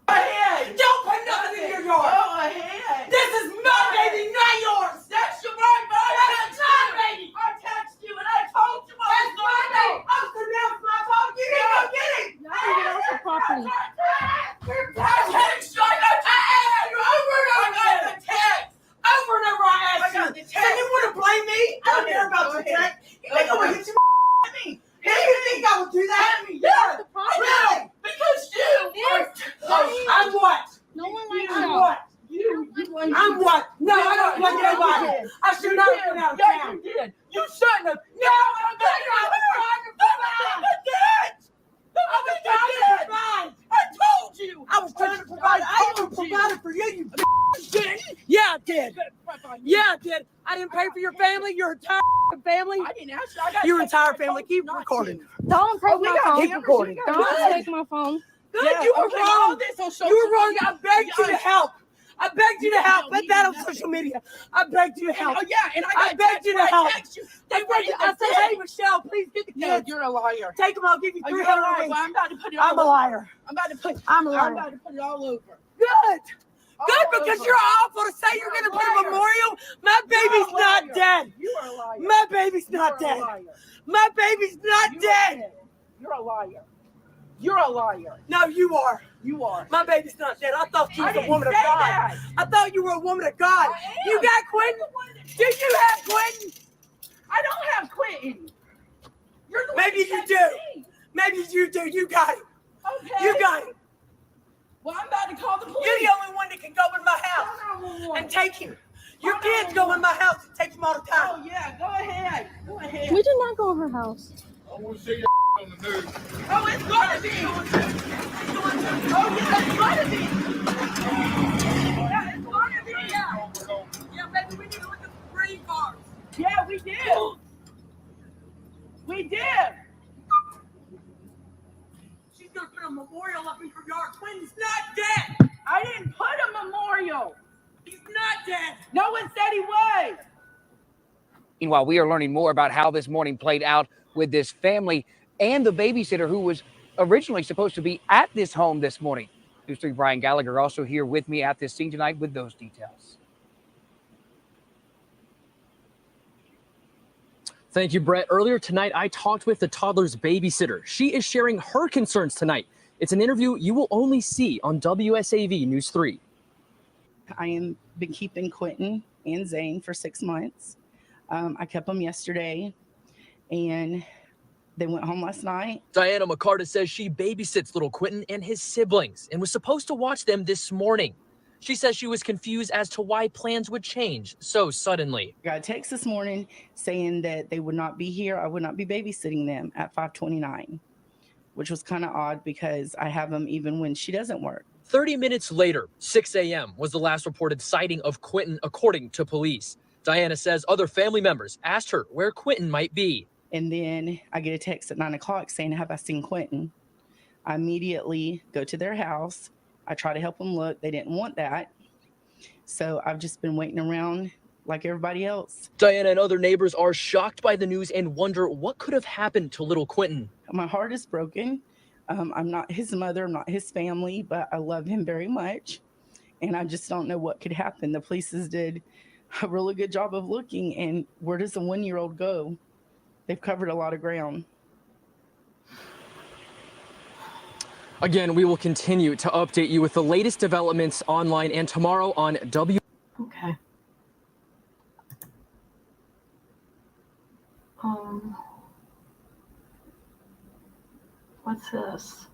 ahead. Don't put nothing in your yard. Go ahead. This is my baby, not yours. That's your right, baby. That's my baby. I texted you and I told you what was my baby. I'm the next my phone. You need to go get it. Now you get off the property. I text you. I got to ask you over and over. I got the text. Over and over I asked you. So you want to blame me? I don't care about your text. You think I'm going to hit you at me? Yeah, you think I would do that? Yeah. Really? Because you are. I'm what? No one You likes what? I'm what? No, I don't like nobody. I should not have been out of town. You did. You shouldn't have. No, I'm I told you. I was trying to provide. I even provided for you. You did. Yeah, I did. Yeah, I did. I didn't pay for your family. Your entire family. I didn't ask you. Your entire family. Keep recording. Don't take my phone. Keep recording. Don't take my phone. Good, you were wrong. You were wrong. I begged you to help. I begged you to help. Put that on social media. I begged you to help. Oh yeah, and I begged you to help. I said, hey Michelle, please get the kids. You're a liar. Take them. I'll give you 300 rings. I'm about to put it all over. I'm a liar. I'm about to put it all over. Good. Good, because you're awful to say you're going to put a memorial. My baby's not dead. You are a liar. My baby's not dead. My baby's not dead. You're a liar. You're a liar. No, you are. You are. My baby's not dead. I thought you was a woman of God. I thought you were a woman of God. You got Quinton? Do you have Quinton? I don't have Quinton. Maybe you do. Maybe you do. You got him. Okay. You got him. Well, I'm about to call the police. You're the only one that can go in my house and take him. Your kids go in my house and take him all the time. Oh, yeah. Go ahead. Go ahead. We did not go over her house. I want to see your on the news. Oh, it's going to be. Oh, yeah, it's going to be. Yeah, it's going to be. Yeah. we did. We did. She's gonna put a memorial up in her yard. Quinton's not dead. I didn't put a memorial. He's not dead. No one said he was. Meanwhile, we are learning more about how this morning played out with this family and the babysitter who was originally supposed to be at this home this morning. News 3 Brian Gallagher also here with me at this scene tonight with those details. Thank you, Brett. Earlier tonight, I talked with the toddler's babysitter. She is sharing her concerns tonight. It's an interview you will only see on WSAV News 3. I am been keeping Quinton and Zane for 6 months. I kept them yesterday, and they went home last night. Diana McCarta says she babysits little Quinton and his siblings and was supposed to watch them this morning. She says she was confused as to why plans would change so suddenly. I got a text this morning saying that they would not be here. I would not be babysitting them at 5:29, which was kind of odd because I have them even when she doesn't work. 30 minutes later, 6 a.m. was the last reported sighting of Quinton, according to police. Diana says other family members asked her where Quinton might be. And then I get a text at 9 o'clock saying, have I seen Quinton? I immediately go to their house. I try to help them look. They didn't want that. So I've just been waiting around like everybody else. Diana and other neighbors are shocked by the news and wonder what could have happened to little Quinton. My heart is broken. I'm not his mother, I'm not his family, but I love him very much. And I just don't know what could happen. The police did a really good job of looking. And where does a 1-year-old go? They've covered a lot of ground. Again, we will continue to update you with the latest developments online and tomorrow on W. Okay. What's this?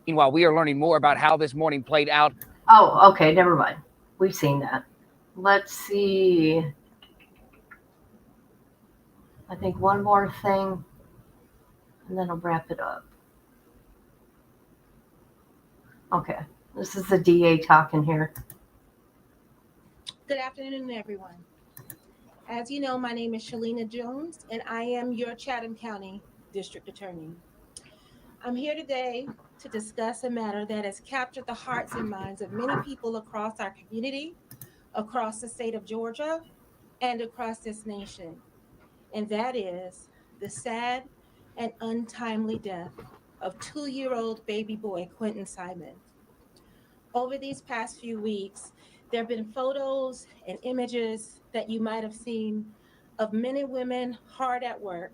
Meanwhile, we are learning more about how this morning played out. Oh, okay, never mind. We've seen that. Let's see. I think one more thing, and then I'll wrap it up. Okay, this is the DA talking here. Good afternoon, everyone. As you know, my name is Shalina Jones, and I am your Chatham County District Attorney. I'm here today to discuss a matter that has captured the hearts and minds of many people across our community, across the state of Georgia, and across this nation. And that is the sad and untimely death of 2-year-old baby boy Quinton Simon. Over these past few weeks, there have been photos and images that you might have seen of men and women hard at work,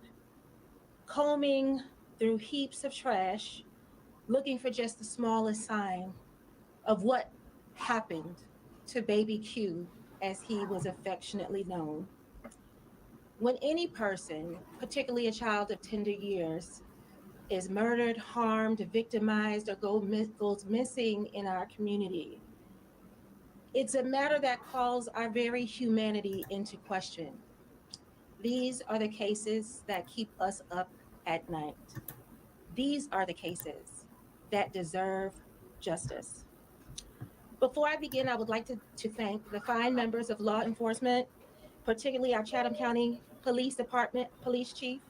combing through heaps of trash, looking for just the smallest sign of what happened to baby Q, as he was affectionately known. When any person, particularly a child of tender years, is murdered, harmed, victimized, or goes missing in our community, it's a matter that calls our very humanity into question. These are the cases that keep us up at night. These are the cases that deserve justice. Before I begin, I would like to thank the fine members of law enforcement, particularly our Chatham County Police Department Police Chief,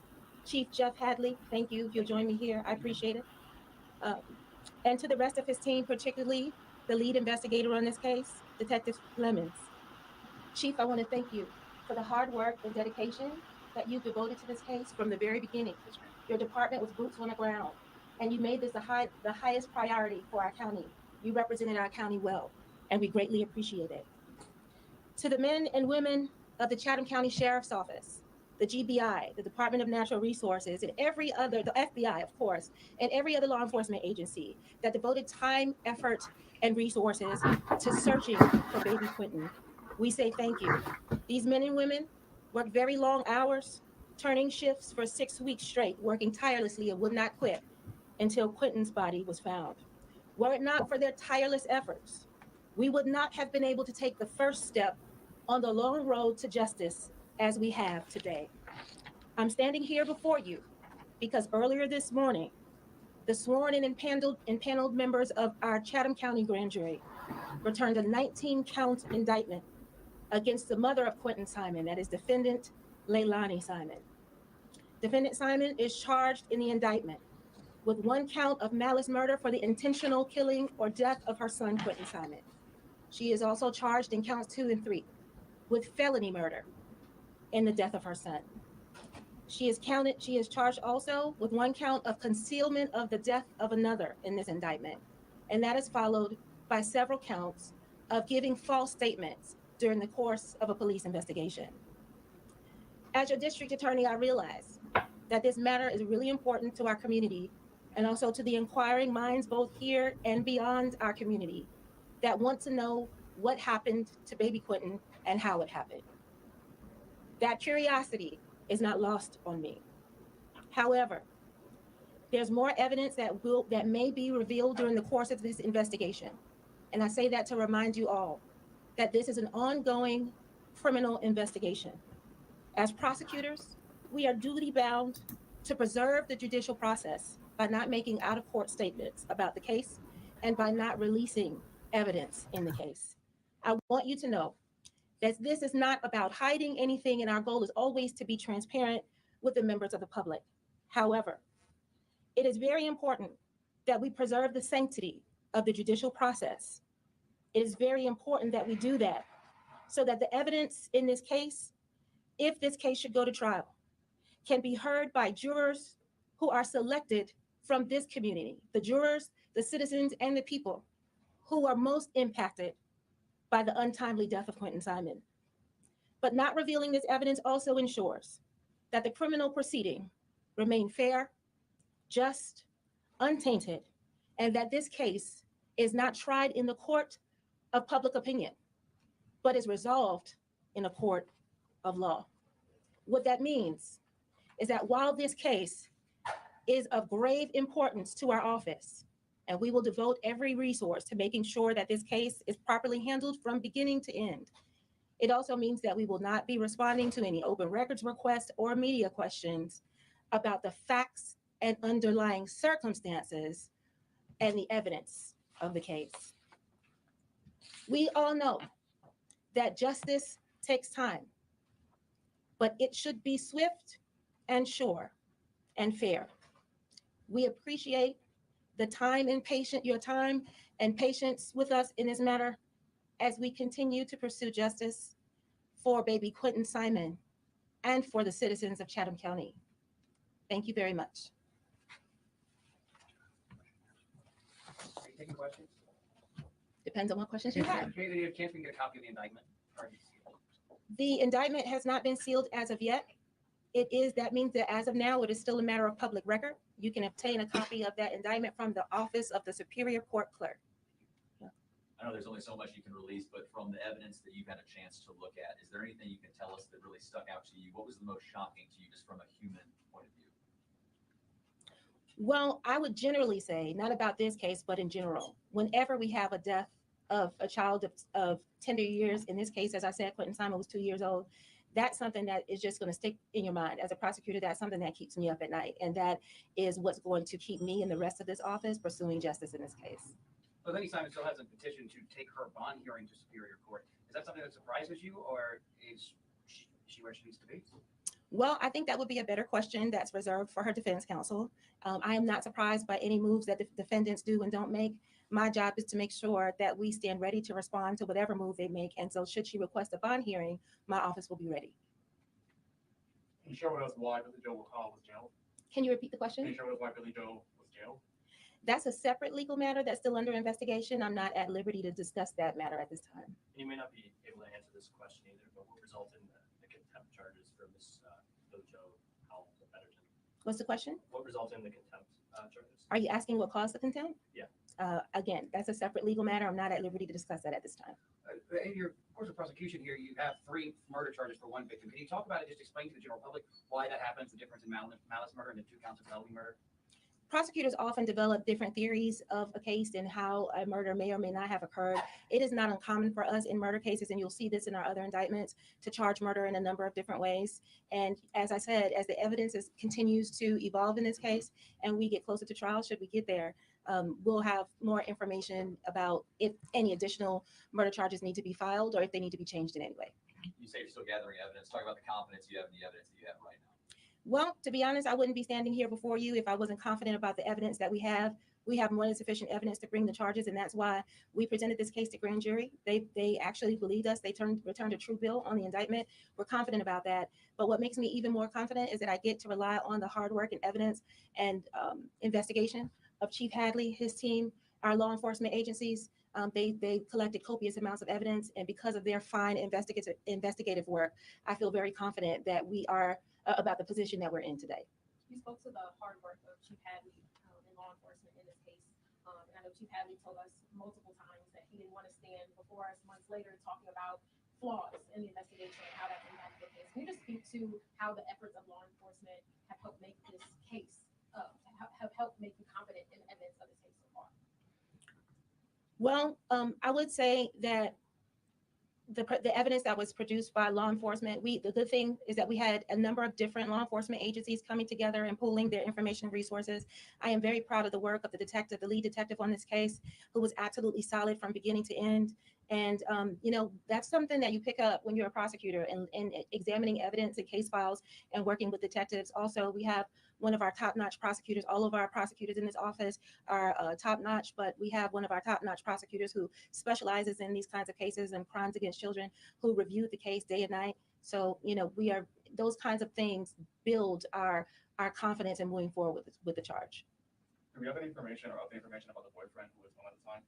Chief Jeff Hadley. Thank you. If you'll join me here, I appreciate it. And to the rest of his team, particularly the lead investigator on this case, Detective Lemons. Chief, I want to thank you for the hard work and dedication that you've devoted to this case from the very beginning. Your department was boots on the ground, and you made this the highest priority for our county. You represented our county well, and we greatly appreciate it. To the men and women of the Chatham County Sheriff's Office, the GBI, the Department of Natural Resources, and every other, the FBI, of course, and every other law enforcement agency that devoted time, effort, and resources to searching for baby Quinton. We say thank you. These men and women worked very long hours, turning shifts for 6 weeks straight, working tirelessly and would not quit until Quinton's body was found. Were it not for their tireless efforts, we would not have been able to take the first step on the long road to justice as we have today. I'm standing here before you because earlier this morning, the sworn and impaneled members of our Chatham County Grand Jury returned a 19-count indictment against the mother of Quinton Simon, that is defendant Leilani Simon. Defendant Simon is charged in the indictment with 1 count of malice murder for the intentional killing or death of her son, Quinton Simon. She is also charged in counts 2 and 3 with felony murder in the death of her son. She is charged also with 1 count of concealment of the death of another in this indictment. And that is followed by several counts of giving false statements during the course of a police investigation. As your district attorney, I realize that this matter is really important to our community and also to the inquiring minds both here and beyond our community that want to know what happened to baby Quinton and how it happened. That curiosity is not lost on me. However, there's more evidence that may be revealed during the course of this investigation. And I say that to remind you all that this is an ongoing criminal investigation. As prosecutors, we are duty bound to preserve the judicial process by not making out-of-court statements about the case and by not releasing evidence in the case. I want you to know that this is not about hiding anything, and our goal is always to be transparent with the members of the public. However, it is very important that we preserve the sanctity of the judicial process. It is very important that we do that so that the evidence in this case, if this case should go to trial, can be heard by jurors who are selected from this community, the jurors, the citizens, and the people who are most impacted by the untimely death of Quinton Simon. But not revealing this evidence also ensures that the criminal proceeding remain fair, just, untainted, and that this case is not tried in the court of public opinion, but is resolved in a court of law. What that means is that while this case is of grave importance to our office, and we will devote every resource to making sure that this case is properly handled from beginning to end, it also means that we will not be responding to any open records requests or media questions about the facts and underlying circumstances and the evidence of the case. We all know that justice takes time, but it should be swift and sure and fair. We appreciate the time and your time and patience with us in this matter as we continue to pursue justice for baby Quinton Simon and for the citizens of Chatham County. Thank you very much. Are you taking questions? Depends on what questions you have. Can you have a chance we can get a copy of the indictment? The indictment has not been sealed as of yet. That means that as of now, it is still a matter of public record. You can obtain a copy of that indictment from the office of the Superior Court Clerk. I know there's only so much you can release, but from the evidence that you've had a chance to look at, is there anything you can tell us that really stuck out to you? What was the most shocking to you just from a human point of view? Well, I would generally say, not about this case, but in general, whenever we have a death of a child of tender years, in this case, as I said, Quinton Simon was 2 years old, that's something that is just going to stick in your mind. As a prosecutor, that's something that keeps me up at night. And that is what's going to keep me and the rest of this office pursuing justice in this case. Well, Lenny Simon still has a petition to take her bond hearing to Superior Court. Is that something that surprises you, or is she where she needs to be? Well, I think that would be a better question that's reserved for her defense counsel. I am not surprised by any moves that the defendants do and don't make. My job is to make sure that we stand ready to respond to whatever move they make. And so should she request a bond hearing, my office will be ready. Can you share with us why Billy Joe McCall was jailed? Can you repeat the question? Can you share with us why Billy Joe was jailed? That's a separate legal matter that's still under investigation. I'm not at liberty to discuss that matter at this time. And you may not be able to answer this question either, but what resulted in the contempt charges for Miss Billy Joe Howell Betterton? What's the question? What resulted in the contempt charges? Are you asking what caused the contempt? Yeah. Again, that's a separate legal matter. I'm not at liberty to discuss that at this time. In your course of prosecution here, you have 3 murder charges for 1 victim. Can you talk about it? Just explain to the general public why that happens, the difference in malice murder and the 2 counts of felony murder? Prosecutors often develop different theories of a case and how a murder may or may not have occurred. It is not uncommon for us in murder cases, and you'll see this in our other indictments, to charge murder in a number of different ways. And as I said, as the evidence continues to evolve in this case and we get closer to trial, should we get there, we'll have more information about if any additional murder charges need to be filed or if they need to be changed in any way. You say you're still gathering evidence. Talk about the confidence you have in the evidence that you have right now. Well, to be honest, I wouldn't be standing here before you if I wasn't confident about the evidence that we have. We have more than sufficient evidence to bring the charges, and that's why we presented this case to grand jury. They actually believed us. They returned a true bill on the indictment. We're confident about that. But what makes me even more confident is that I get to rely on the hard work and evidence and investigation of Chief Hadley, his team, our law enforcement agencies. They collected copious amounts of evidence, and because of their fine investigative work, I feel very confident that we are about the position that we're in today. You spoke to the hard work of Chief Hadley in law enforcement in this case. And I know Chief Hadley told us multiple times that he didn't want to stand before us months later talking about flaws in the investigation and how that impacted the case. Can you just speak to how the efforts of law enforcement have helped make this case, have helped make you confident in the evidence of this case so far? Well, I would say that the evidence that was produced by law enforcement, the good thing is that we had a number of different law enforcement agencies coming together and pooling their information and resources. I am very proud of the work of the lead detective on this case, who was absolutely solid from beginning to end. And, that's something that you pick up when you're a prosecutor and examining evidence and case files and working with detectives. Also, we have one of our top-notch prosecutors. All of our prosecutors in this office are top-notch, but we have one of our top-notch prosecutors who specializes in these kinds of cases and crimes against children, who reviewed the case day and night. So, those kinds of things build our confidence in moving forward with the charge. Do we have any information or update information about the boyfriend who was home at the time?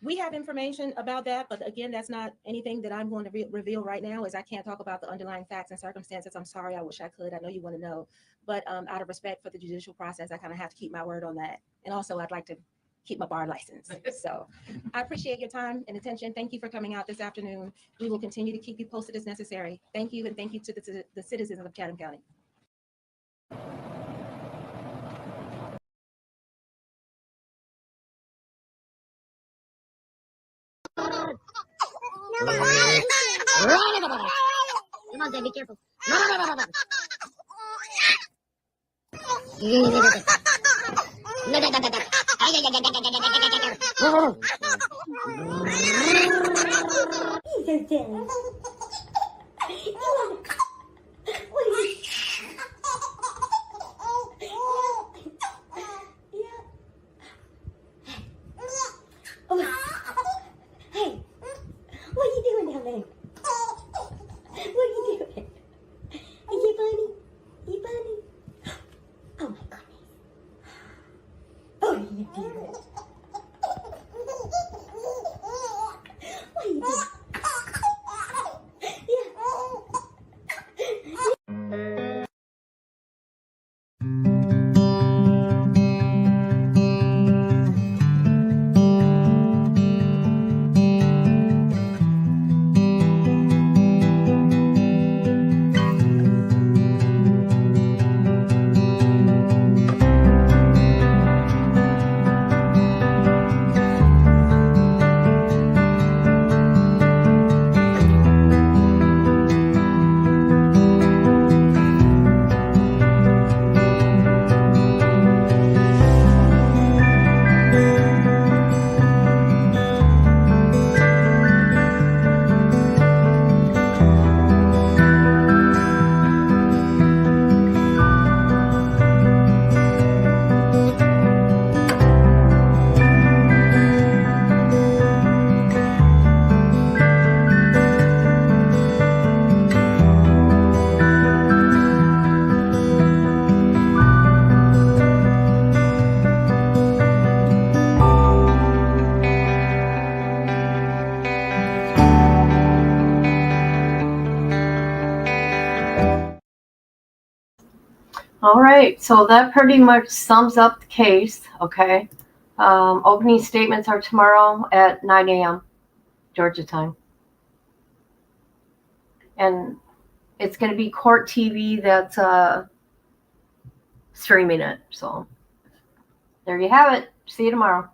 We have information about that, but again, that's not anything that I'm going to reveal right now, as I can't talk about the underlying facts and circumstances. I'm sorry, I wish I could. I know you want to know, but out of respect for the judicial process, I kind of have to keep my word on that. And also, I'd like to keep my bar license. So I appreciate your time and attention. Thank you for coming out this afternoon. We will continue to keep you posted as necessary. Thank you, and thank you to the citizens of Chatham County. Come on, Dad, be careful. Hey, what are you doing down there? What are you doing? Is he funny? He funny? Oh my goodness. What are you doing? What are you doing? All right, so that pretty much sums up the case, okay? Opening statements are tomorrow at 9 a.m. Georgia time. And it's going to be Court TV that's streaming it. So there you have it. See you tomorrow.